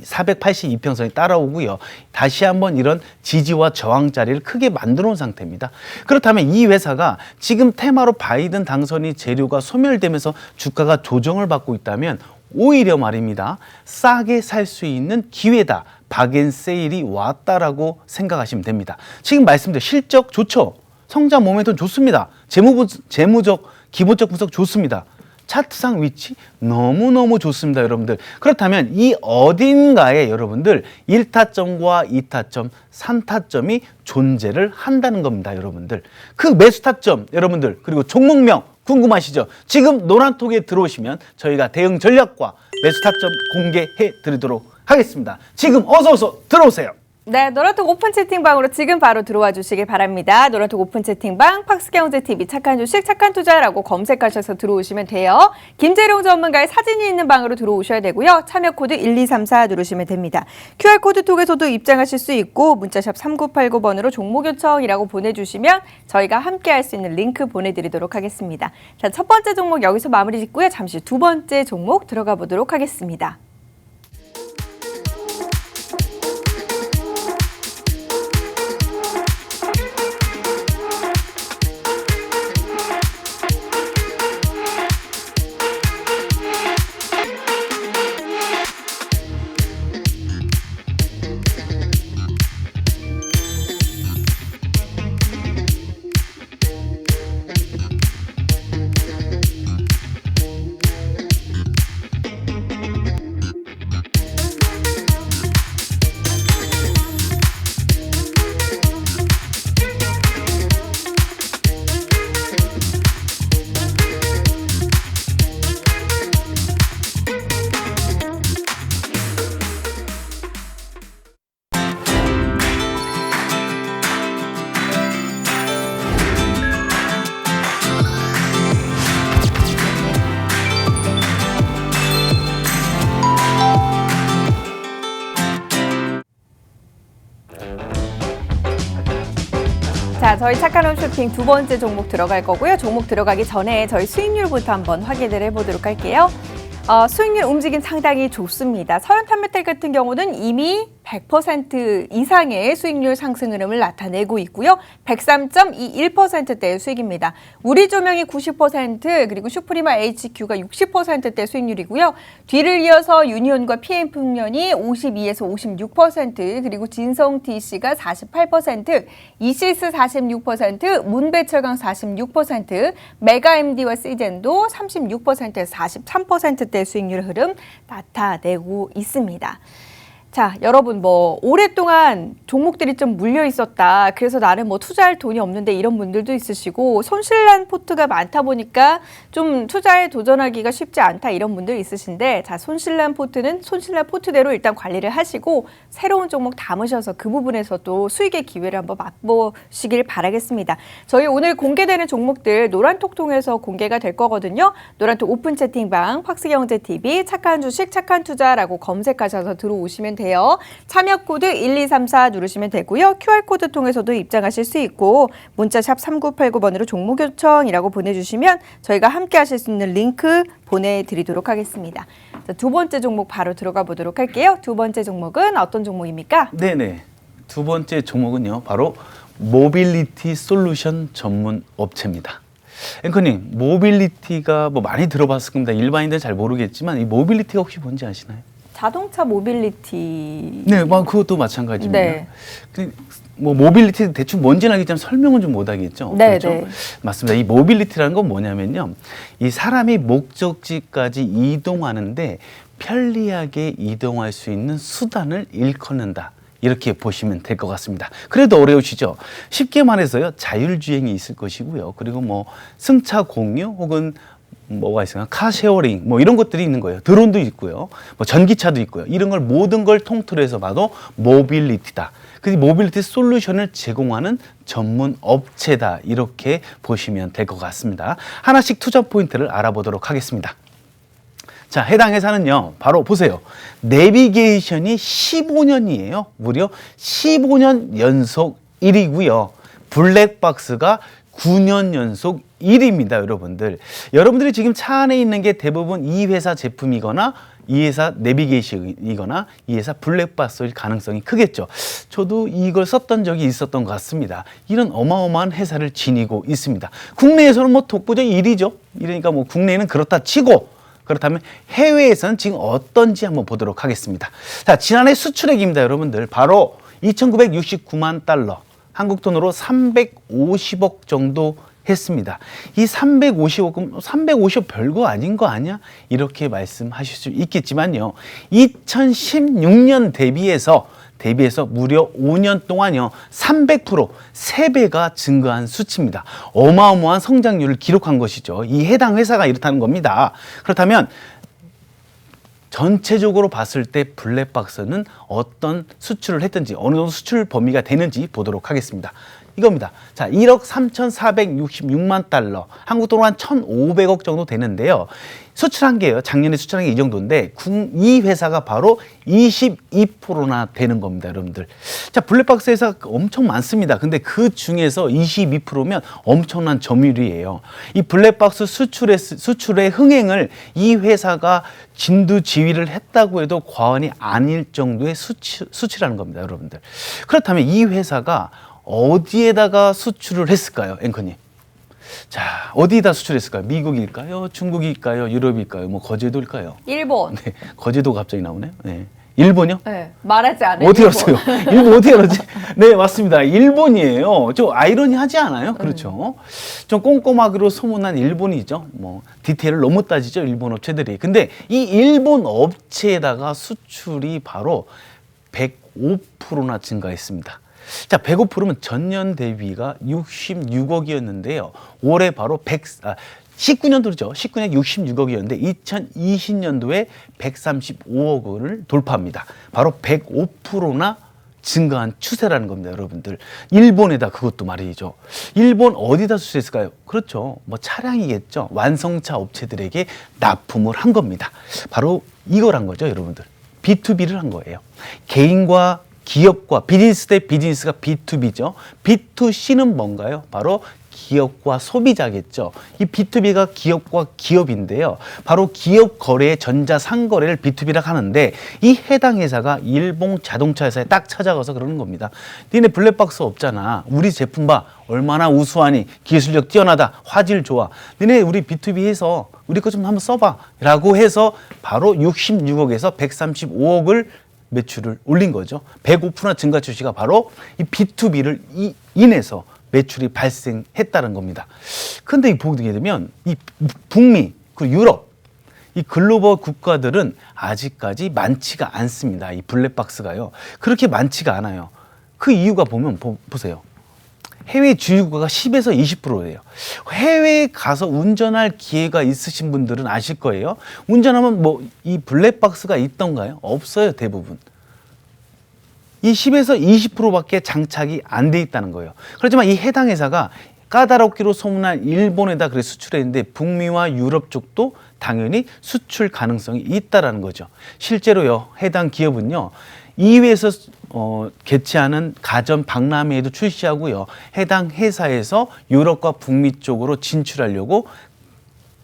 480 이평선이 따라오고요. 다시 한번 이런 지지와 저항 자리를 크게 만들어 놓은 상태입니다. 그렇다면 이 회사가 지금 테마로 바이든 당선이 재료가 소멸되면서 주가가 조정을 받고 있다면 오히려 말입니다. 싸게 살 수 있는 기회다. 박앤세일이 왔다라고 생각하시면 됩니다. 지금 말씀드린 실적 좋죠. 성장 모멘텀 좋습니다. 재무적, 기본적 분석 좋습니다. 차트상 위치 너무너무 좋습니다, 여러분들. 그렇다면 이 어딘가에 여러분들 1타점과 2타점, 3타점이 존재를 한다는 겁니다, 여러분들. 그 매수 타점, 여러분들, 그리고 종목명 궁금하시죠? 지금 노란톡에 들어오시면 저희가 대응 전략과 매수 타점 공개해 드리도록 하겠습니다. 지금 어서 들어오세요. 네, 노란톡 오픈 채팅방으로 지금 바로 들어와 주시길 바랍니다. 노란톡 오픈 채팅방 팍스경제TV 착한 주식 착한 투자라고 검색하셔서 들어오시면 돼요. 김재룡 전문가의 사진이 있는 방으로 들어오셔야 되고요. 참여 코드 1234 누르시면 됩니다. QR코드 통해서도 입장하실 수 있고 문자샵 3989번으로 종목 요청이라고 보내주시면 저희가 함께 할 수 있는 링크 보내드리도록 하겠습니다. 자, 첫 번째 종목 여기서 마무리 짓고요. 잠시 두 번째 종목 들어가 보도록 하겠습니다. 자, 저희 착한 홈쇼핑 두 번째 종목 들어갈 거고요. 종목 들어가기 전에 저희 수익률부터 한번 확인을 해보도록 할게요. 수익률 움직임 상당히 좋습니다. 서현탄메탈 같은 경우는 이미 100% 이상의 수익률 상승 흐름을 나타내고 있고요. 103.21%대의 수익입니다. 우리조명이 90% 그리고 슈프리마 HQ가 60%대 수익률이고요. 뒤를 이어서 유니온과 PM풍련이 52에서 56% 그리고 진성TC가 48%, 이시스 46%, 문배철강 46%, 메가MD와 시젠도 36%에서 43%대 수익률 흐름 나타내고 있습니다. 자, 여러분 오랫동안 종목들이 좀 물려 있었다. 그래서 나는 투자할 돈이 없는데 이런 분들도 있으시고 손실난 포트가 많다 보니까 좀 투자에 도전하기가 쉽지 않다 이런 분들 있으신데 자, 손실난 포트는 손실난 포트대로 일단 관리를 하시고 새로운 종목 담으셔서 그 부분에서도 수익의 기회를 한번 맛보시길 바라겠습니다. 저희 오늘 공개되는 종목들 노란톡 통해서 공개가 될 거거든요. 노란톡 오픈 채팅방 팍스경제TV 착한 주식 착한 투자라고 검색하셔서 들어오시면 돼요. 참여 코드 1234 누르시면 되고요. QR코드 통해서도 입장하실 수 있고 문자샵 3989번으로 종목 요청이라고 보내주시면 저희가 함께 하실 수 있는 링크 보내드리도록 하겠습니다. 자, 두 번째 종목 바로 들어가 보도록 할게요. 두 번째 종목은 어떤 종목입니까? 네네. 두 번째 종목은요. 바로 모빌리티 솔루션 전문 업체입니다. 앵커님, 모빌리티가 많이 들어봤을 겁니다. 일반인들은 잘 모르겠지만 이 모빌리티가 혹시 뭔지 아시나요? 자동차 모빌리티. 네, 그것도 마찬가지입니다. 네. 모빌리티 대충 뭔지는 알겠지만 설명은 좀 못하겠죠. 네, 그렇죠? 네. 맞습니다. 이 모빌리티라는 건 뭐냐면요, 이 사람이 목적지까지 이동하는데 편리하게 이동할 수 있는 수단을 일컫는다. 이렇게 보시면 될 것 같습니다. 그래도 어려우시죠? 쉽게 말해서요, 자율주행이 있을 것이고요. 그리고 뭐 승차 공유 혹은 뭐가 있어요? 카쉐어링 뭐 이런 것들이 있는 거예요. 드론도 있고요. 뭐 전기차도 있고요. 이런 걸 모든 걸 통틀어 해서 봐도 모빌리티다. 그 모빌리티 솔루션을 제공하는 전문 업체다. 이렇게 보시면 될 것 같습니다. 하나씩 투자 포인트를 알아보도록 하겠습니다. 자, 해당 회사는요, 바로 보세요. 내비게이션이 15년이에요. 무려 15년 연속 1위고요. 블랙박스가 9년 연속 1위입니다, 여러분들. 여러분들이 지금 차 안에 있는 게 대부분 이 회사 제품이거나 이 회사 내비게이션이거나 이 회사 블랙박스일 가능성이 크겠죠. 저도 이걸 썼던 적이 있었던 것 같습니다. 이런 어마어마한 회사를 지니고 있습니다. 국내에서는 뭐 독보적 1위죠. 이러니까 뭐 국내는 그렇다 치고, 그렇다면 해외에서는 지금 어떤지 한번 보도록 하겠습니다. 자, 지난해 수출액입니다, 여러분들. 바로 2,969만 달러, 한국 돈으로 350억 정도 했습니다. 이 350억, 350억 별거 아닌 거 아니야? 이렇게 말씀하실 수 있겠지만요. 2016년 대비해서 무려 5년 동안요 300% 3배가 증가한 수치입니다. 어마어마한 성장률을 기록한 것이죠. 이 해당 회사가 이렇다는 겁니다. 그렇다면 전체적으로 봤을 때 블랙박스는 어떤 수출을 했든지 어느 정도 수출 범위가 되는지 보도록 하겠습니다. 이겁니다. 자, 1억 3,466만 달러, 한국 돈으로 한 1,500억 정도 되는데요. 수출한 게요, 작년에 수출한 게 이 정도인데 이 회사가 바로 22%나 되는 겁니다, 여러분들. 자, 블랙박스 회사 엄청 많습니다. 근데 그 중에서 22%면 엄청난 점유율이에요. 이 블랙박스 수출의 흥행을 이 회사가 진두지휘를 했다고 해도 과언이 아닐 정도의 수치라는 겁니다, 여러분들. 그렇다면 이 회사가 어디에다가 수출을 했을까요, 앵커님? 자, 어디에다 수출했을까요? 미국일까요? 중국일까요? 유럽일까요? 뭐 거제도일까요? 일본. 네, 거제도가 갑자기 나오네요. 네. 일본이요? 네, 말하지 않아요. 어디 갔어요? 일본 어디 갔지? 네, 맞습니다. 일본이에요. 좀 아이러니하지 않아요? 그렇죠. 좀 꼼꼼하기로 소문난 일본이죠. 뭐 디테일을 너무 따지죠, 일본 업체들이. 근데 이 일본 업체에다가 수출이 바로 105%나 증가했습니다. 자, 105%면 전년 대비가 66억이었는데요. 올해 바로 19년도죠. 19년 66억이었는데 2020년도에 135억을 돌파합니다. 바로 105%나 증가한 추세라는 겁니다, 여러분들. 일본에다 그것도 말이죠. 일본 어디다 수출했을까요? 그렇죠. 뭐 차량이겠죠. 완성차 업체들에게 납품을 한 겁니다. 바로 이걸 한 거죠, 여러분들. B2B를 한 거예요. 개인과 기업과 비즈니스 대 비즈니스가 B2B죠. B2C는 뭔가요? 바로 기업과 소비자겠죠. 이 B2B가 기업과 기업인데요. 바로 기업 거래의 전자상거래를 B2B라고 하는데 이 해당 회사가 일본 자동차 회사에 딱 찾아가서 그러는 겁니다. 니네 블랙박스 없잖아. 우리 제품 봐. 얼마나 우수하니. 기술력 뛰어나다. 화질 좋아. 니네 우리 B2B 해서 우리 거 좀 한번 써봐. 라고 해서 바로 66억에서 135억을 매출을 올린 거죠. 105% 증가 추시가 바로 이 B2B를 인해서 매출이 발생했다는 겁니다. 그런데 이 보게 되면 이 북미, 그 유럽, 이 글로벌 국가들은 아직까지 많지가 않습니다. 이 블랙박스가요. 그렇게 많지가 않아요. 그 이유가 보면 보세요. 해외 주유국가가 10에서 20%예요. 해외에 가서 운전할 기회가 있으신 분들은 아실 거예요. 운전하면 뭐 이 블랙박스가 있던가요? 없어요, 대부분. 이 10에서 20%밖에 장착이 안 돼 있다는 거예요. 그렇지만 이 해당 회사가 까다롭기로 소문난 일본에다 그래 수출했는데 북미와 유럽 쪽도 당연히 수출 가능성이 있다라는 거죠. 실제로요, 해당 기업은요, EU에서 개최하는 가전 박람회에도 출시하고요, 해당 회사에서 유럽과 북미 쪽으로 진출하려고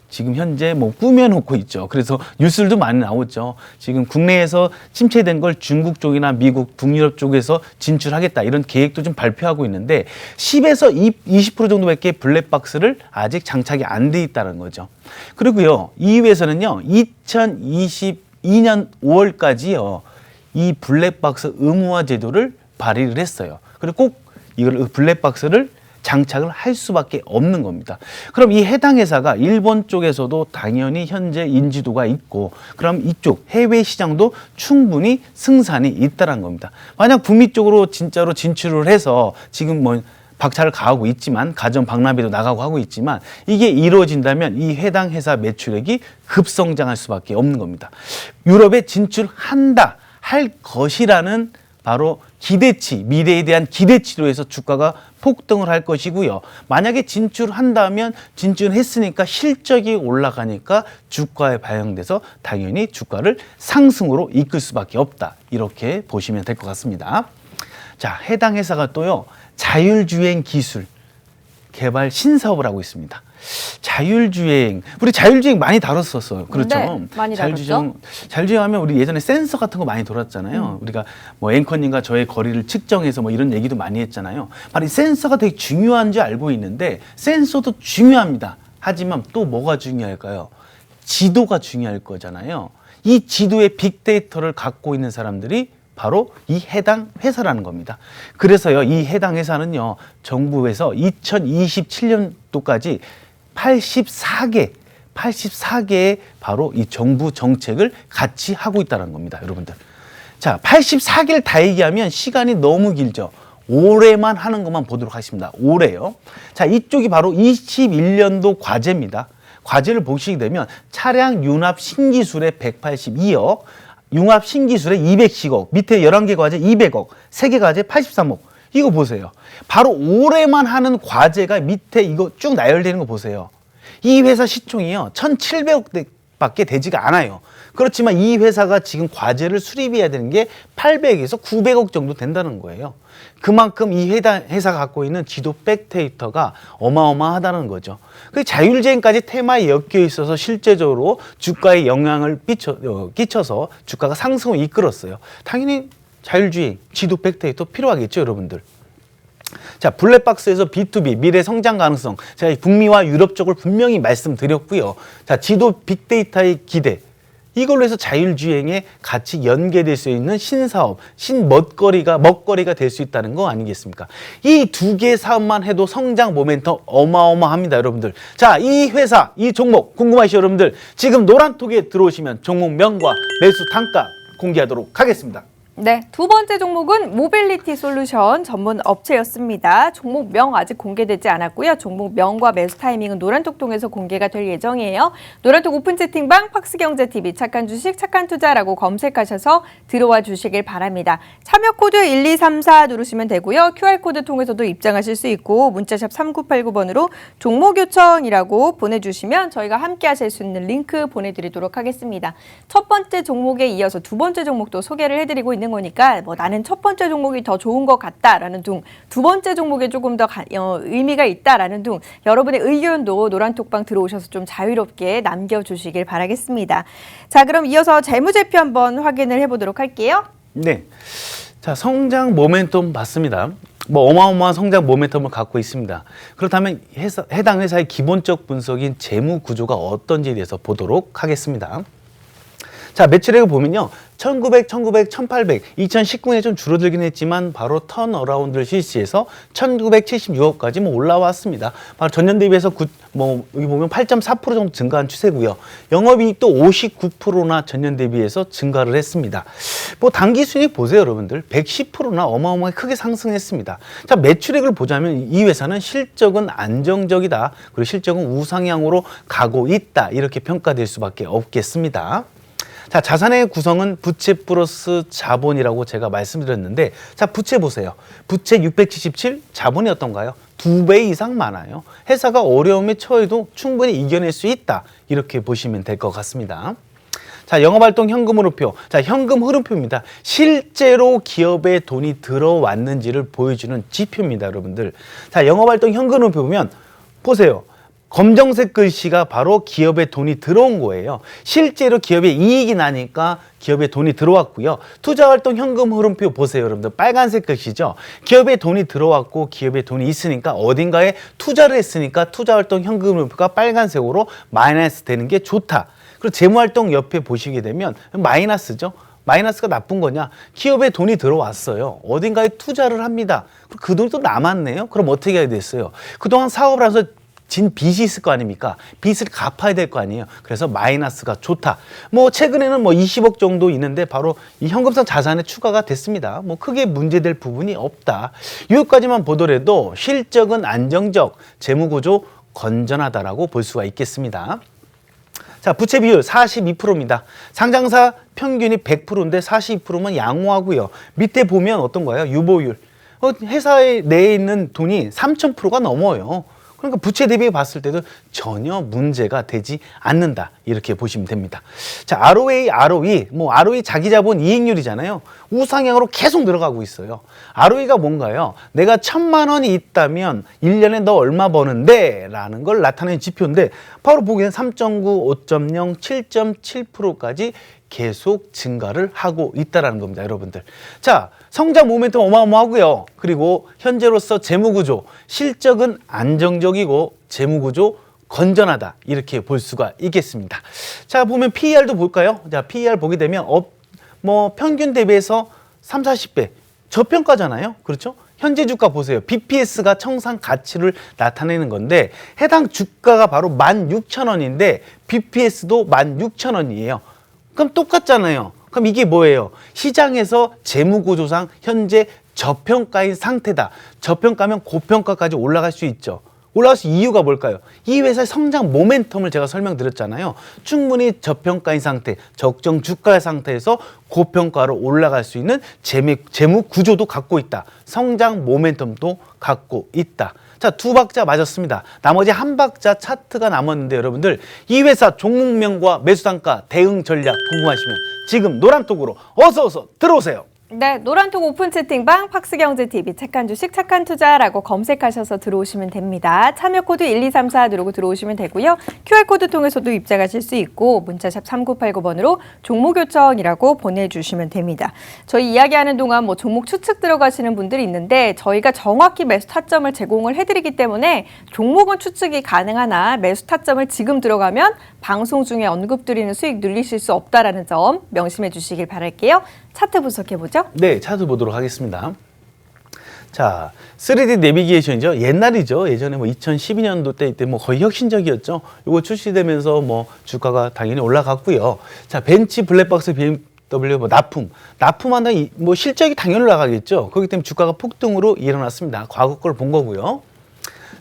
지금 현재 뭐 꾸며놓고 있죠. 그래서 뉴스들도 많이 나오죠. 지금 국내에서 침체된 걸 중국 쪽이나 미국, 북유럽 쪽에서 진출하겠다, 이런 계획도 좀 발표하고 있는데 10에서 20% 정도밖에 블랙박스를 아직 장착이 안 돼 있다는 거죠. 그리고요, EU에서는요 2022년 5월까지요 이 블랙박스 의무화 제도를 발의를 했어요. 그리고 꼭 이걸 블랙박스를 장착을 할 수밖에 없는 겁니다. 그럼 이 해당 회사가 일본 쪽에서도 당연히 현재 인지도가 있고 그럼 이쪽 해외 시장도 충분히 승산이 있다는 겁니다. 만약 북미 쪽으로 진짜로 진출을 해서 지금 뭐 박차를 가하고 있지만 가전 박람회도 나가고 하고 있지만 이게 이루어진다면 이 해당 회사 매출액이 급성장할 수밖에 없는 겁니다. 유럽에 진출한다 할 것이라는 바로 기대치, 미래에 대한 기대치로 해서 주가가 폭등을 할 것이고요. 만약에 진출한다면 진출했으니까 실적이 올라가니까 주가에 반영돼서 당연히 주가를 상승으로 이끌 수밖에 없다. 이렇게 보시면 될 것 같습니다. 자, 해당 회사가 또요. 자율주행 기술 개발 신사업을 하고 있습니다. 자율주행, 우리 자율주행 많이 다뤘었어요. 그렇죠? 네, 많이 다뤘죠. 자율주행하면 우리 예전에 센서 같은 거 많이 돌았잖아요. 우리가 뭐 앵커님과 저의 거리를 측정해서 뭐 이런 얘기도 많이 했잖아요. 바로 이 센서가 되게 중요한지 알고 있는데 센서도 중요합니다. 하지만 또 뭐가 중요할까요? 지도가 중요할 거잖아요. 이 지도의 빅데이터를 갖고 있는 사람들이 바로 이 해당 회사라는 겁니다. 그래서요, 이 해당 회사는요, 정부에서 2027년도까지 84개의 바로 이 정부 정책을 같이 하고 있다는 겁니다, 여러분들. 자, 84개를 다 얘기하면 시간이 너무 길죠. 올해만 하는 것만 보도록 하겠습니다. 올해요. 자, 이쪽이 바로 21년도 과제입니다. 과제를 보시게 되면 차량 융합 신기술에 182억, 융합 신기술에 210억, 밑에 11개 과제 200억, 3개 과제 83억. 이거 보세요. 바로 올해만 하는 과제가 밑에 이거 쭉 나열되는 거 보세요. 이 회사 시총이요, 1,700억 밖에 되지가 않아요. 그렇지만 이 회사가 지금 과제를 수립해야 되는 게 800에서 900억 정도 된다는 거예요. 그만큼 이 회사가 갖고 있는 지도 백데이터가 어마어마하다는 거죠. 그 자율주행까지 테마에 엮여 있어서 실제적으로 주가에 영향을 끼쳐서 주가가 상승을 이끌었어요. 당연히 자율주행, 지도 백데이터 필요하겠죠, 여러분들. 자, 블랙박스에서 B2B, 미래 성장 가능성. 제가 북미와 유럽 쪽을 분명히 말씀드렸고요. 자, 지도 빅데이터의 기대. 이걸로 해서 자율주행에 같이 연계될 수 있는 신사업, 먹거리가 될 수 있다는 거 아니겠습니까? 이 두 개의 사업만 해도 성장 모멘텀 어마어마합니다, 여러분들. 자, 이 회사, 이 종목 궁금하시죠, 여러분들? 지금 노란톡에 들어오시면 종목명과 매수 단가 공개하도록 하겠습니다. 네, 두 번째 종목은 모빌리티 솔루션 전문 업체였습니다. 종목명 아직 공개되지 않았고요. 종목명과 매수 타이밍은 노란톡 통해서 공개가 될 예정이에요. 노란톡 오픈 채팅방 팍스경제TV 착한 주식 착한 투자라고 검색하셔서 들어와 주시길 바랍니다. 참여 코드 1234 누르시면 되고요. QR코드 통해서도 입장하실 수 있고 문자샵 3989번으로 종목 요청이라고 보내주시면 저희가 함께 하실 수 있는 링크 보내드리도록 하겠습니다. 첫 번째 종목에 이어서 두 번째 종목도 소개를 해드리고 있는 거니까 뭐 나는 첫 번째 종목이 더 좋은 것 같다라는 둥, 두 번째 종목에 조금 더 의미가 있다라는 둥, 여러분의 의견도 노란톡방 들어오셔서 좀 자유롭게 남겨주시길 바라겠습니다. 자, 그럼 이어서 재무제표 한번 확인을 해보도록 할게요. 네, 자, 성장 모멘텀 봤습니다. 뭐 어마어마한 성장 모멘텀을 갖고 있습니다. 그렇다면 해당 회사의 기본적 분석인 재무 구조가 어떤지에 대해서 보도록 하겠습니다. 자, 매출액을 보면요. 1900, 1800, 2019년에 좀 줄어들긴 했지만 바로 턴어라운드를 실시해서 1976억까지 뭐 올라왔습니다. 바로 전년 대비해서 여기 보면 8.4% 정도 증가한 추세고요. 영업이익도 59%나 전년 대비해서 증가를 했습니다. 뭐 단기 순이익 보세요, 여러분들. 110%나 어마어마하게 크게 상승했습니다. 자, 매출액을 보자면 이 회사는 실적은 안정적이다. 그리고 실적은 우상향으로 가고 있다. 이렇게 평가될 수밖에 없겠습니다. 자, 자산의 구성은 부채 플러스 자본이라고 제가 말씀드렸는데, 자, 부채 보세요. 부채 677, 자본이 어떤가요? 2배 이상 많아요. 회사가 어려움에 처해도 충분히 이겨낼 수 있다. 이렇게 보시면 될 것 같습니다. 자, 영업활동 현금 흐름표. 자, 현금 흐름표입니다. 실제로 기업에 돈이 들어왔는지를 보여주는 지표입니다, 여러분들. 자, 영업활동 현금 흐름표 보면 보세요. 검정색 글씨가 바로 기업에 돈이 들어온 거예요. 실제로 기업에 이익이 나니까 기업에 돈이 들어왔고요. 투자활동 현금 흐름표 보세요, 여러분들. 빨간색 글씨죠. 기업에 돈이 들어왔고 기업에 돈이 있으니까 어딘가에 투자를 했으니까 투자활동 현금 흐름표가 빨간색으로 마이너스 되는 게 좋다. 그리고 재무활동 옆에 보시게 되면 마이너스죠. 마이너스가 나쁜 거냐? 기업에 돈이 들어왔어요. 어딘가에 투자를 합니다. 그 돈이 또 남았네요. 그럼 어떻게 해야 됐어요? 그동안 사업을 해서 진 빚이 있을 거 아닙니까? 빚을 갚아야 될 거 아니에요. 그래서 마이너스가 좋다. 뭐 최근에는 뭐 20억 정도 있는데 바로 이 현금성 자산에 추가가 됐습니다. 뭐 크게 문제될 부분이 없다. 여기까지만 보더라도 실적은 안정적, 재무구조 건전하다라고 볼 수가 있겠습니다. 자, 부채 비율 42%입니다. 상장사 평균이 100%인데 42%면 양호하고요. 밑에 보면 어떤 거예요? 유보율. 회사에 내에 있는 돈이 3,000%가 넘어요. 그러니까 부채 대비 봤을 때도 전혀 문제가 되지 않는다. 이렇게 보시면 됩니다. 자, ROE, 뭐 ROE 자기 자본 이익률이잖아요. 우상향으로 계속 늘어가고 있어요. ROE가 뭔가요? 내가 1,000만 원이 있다면 1년에 너 얼마 버는데? 라는 걸 나타내는 지표인데 바로 보기에는 3.9, 5.0, 7.7%까지 계속 증가를 하고 있다는 겁니다, 여러분들. 자, 성장 모멘텀 어마어마하고요. 그리고 현재로서 재무구조, 실적은 안정적이고 재무구조 건전하다. 이렇게 볼 수가 있겠습니다. 자, 보면 PER도 볼까요? 자, PER 보게 되면 뭐 평균 대비해서 3, 40배. 저평가잖아요. 그렇죠? 현재 주가 보세요. BPS가 청산 가치를 나타내는 건데 해당 주가가 바로 16,000원인데 BPS도 16,000원이에요. 그럼 똑같잖아요. 그럼 이게 뭐예요? 시장에서 재무구조상 현재 저평가인 상태다. 저평가면 고평가까지 올라갈 수 있죠. 올라갈 수 이유가 뭘까요? 이 회사의 성장 모멘텀을 제가 설명드렸잖아요. 충분히 저평가인 상태, 적정 주가의 상태에서 고평가로 올라갈 수 있는 재무 구조도 갖고 있다. 성장 모멘텀도 갖고 있다. 자, 2박자 맞았습니다. 나머지 1박자 차트가 남았는데 여러분들 이 회사 종목명과 매수단가 대응 전략 궁금하시면 지금 노란톡으로 어서 들어오세요. 네, 노란톡 오픈 채팅방 팍스경제TV 착한 주식 착한 투자라고 검색하셔서 들어오시면 됩니다. 참여 코드 1234 누르고 들어오시면 되고요. QR코드 통해서도 입장하실 수 있고 문자샵 3989번으로 종목 요청이라고 보내주시면 됩니다. 저희 이야기하는 동안 뭐 종목 추측 들어가시는 분들이 있는데 저희가 정확히 매수 타점을 제공을 해드리기 때문에 종목은 추측이 가능하나 매수 타점을 지금 들어가면 방송 중에 언급드리는 수익 눌리실 수 없다라는 점 명심해 주시길 바랄게요. 차트 분석해보죠. 네, 차트 보도록 하겠습니다. 자, 3D 내비게이션이죠. 옛날이죠. 예전에 뭐 2012년도 때 뭐 거의 혁신적이었죠. 이거 출시되면서 뭐 주가가 당연히 올라갔고요. 자, 벤치, 블랙박스, BMW, 뭐 납품하는 뭐 실적이 당연히 올라가겠죠. 그렇기 때문에 주가가 폭등으로 일어났습니다. 과거 걸 본 거고요.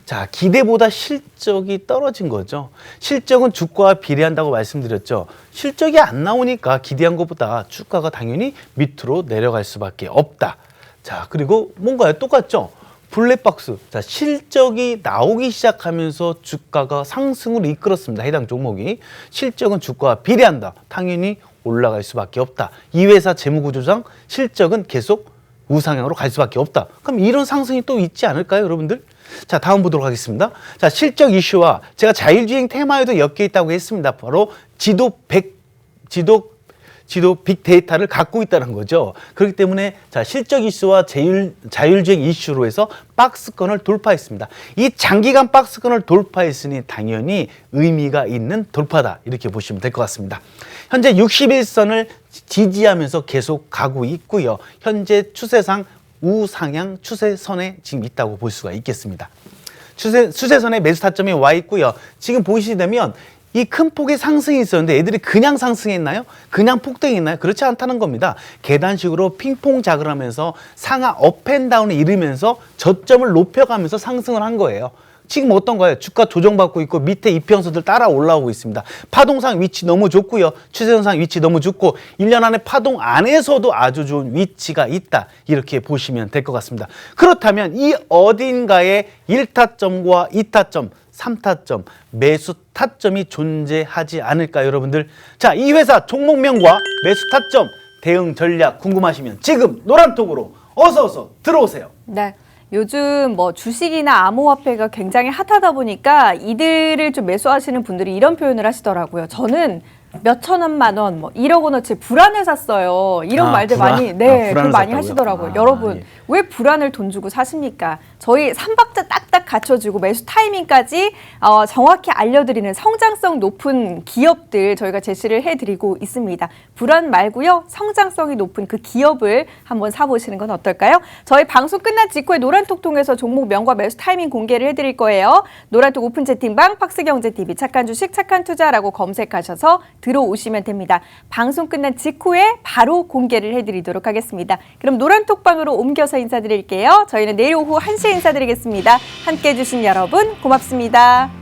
자, 기대보다 실적이 떨어진 거죠. 실적은 주가와 비례한다고 말씀드렸죠. 실적이 안 나오니까 기대한 것보다 주가가 당연히 밑으로 내려갈 수밖에 없다. 자, 그리고 뭔가요? 똑같죠? 블랙박스. 자, 실적이 나오기 시작하면서 주가가 상승으로 이끌었습니다. 해당 종목이. 실적은 주가와 비례한다. 당연히 올라갈 수밖에 없다. 이 회사 재무구조상 실적은 계속 우상향으로 갈 수밖에 없다. 그럼 이런 상승이 또 있지 않을까요, 여러분들? 자, 다음 보도록 하겠습니다. 자, 실적 이슈와 제가 자율주행 테마에도 엮여 있다고 했습니다. 바로 지도 빅데이터를 갖고 있다는 거죠. 그렇기 때문에 자, 실적 이슈와 자율주행 이슈로 해서 박스권을 돌파했습니다. 이 장기간 박스권을 돌파했으니 당연히 의미가 있는 돌파다. 이렇게 보시면 될 것 같습니다. 현재 61선을 지지하면서 계속 가고 있고요. 현재 추세상 우상향 추세선에 지금 있다고 볼 수가 있겠습니다. 추세선에 매수 타점이 와 있고요. 지금 보시다면 이 큰 폭의 상승이 있었는데 애들이 그냥 상승했나요? 그냥 폭등했나요? 그렇지 않다는 겁니다. 계단식으로 핑퐁 작을 하면서 상하 업앤다운을 이루면서 저점을 높여가면서 상승을 한 거예요. 지금 어떤 거예요? 주가 조정받고 있고 밑에 이평선들 따라 올라오고 있습니다. 파동상 위치 너무 좋고요. 추세선상 위치 너무 좋고 1년 안에 파동 안에서도 아주 좋은 위치가 있다. 이렇게 보시면 될 것 같습니다. 그렇다면 이 어딘가에 1타점과 2타점, 3타점, 매수 타점이 존재하지 않을까요, 여러분들? 자, 이 회사 종목명과 매수 타점, 대응 전략 궁금하시면 지금 노란톡으로 어서 들어오세요. 네. 요즘 뭐 주식이나 암호화폐가 굉장히 핫하다 보니까 이들을 좀 매수하시는 분들이 이런 표현을 하시더라고요. 저는 몇천 원만 원, 뭐 1억 원어치 불안을 샀어요. 이런 말들 불안? 많이 네, 불안을 많이 샀다고요? 하시더라고요. 아, 여러분 예. 왜 불안을 돈 주고 사십니까? 저희 3박자 딱딱 갖춰주고 매수 타이밍까지 정확히 알려드리는 성장성 높은 기업들 저희가 제시를 해드리고 있습니다. 불안 말고요. 성장성이 높은 그 기업을 한번 사보시는 건 어떨까요? 저희 방송 끝난 직후에 노란톡 통해서 종목명과 매수 타이밍 공개를 해드릴 거예요. 노란톡 오픈 채팅방 박스경제TV 착한 주식 착한 투자라고 검색하셔서 들어오시면 됩니다. 방송 끝난 직후에 바로 공개를 해드리도록 하겠습니다. 그럼 노란톡방으로 옮겨서 인사드릴게요. 저희는 내일 오후 1시에 인사드리겠습니다. 함께해 주신 여러분 고맙습니다.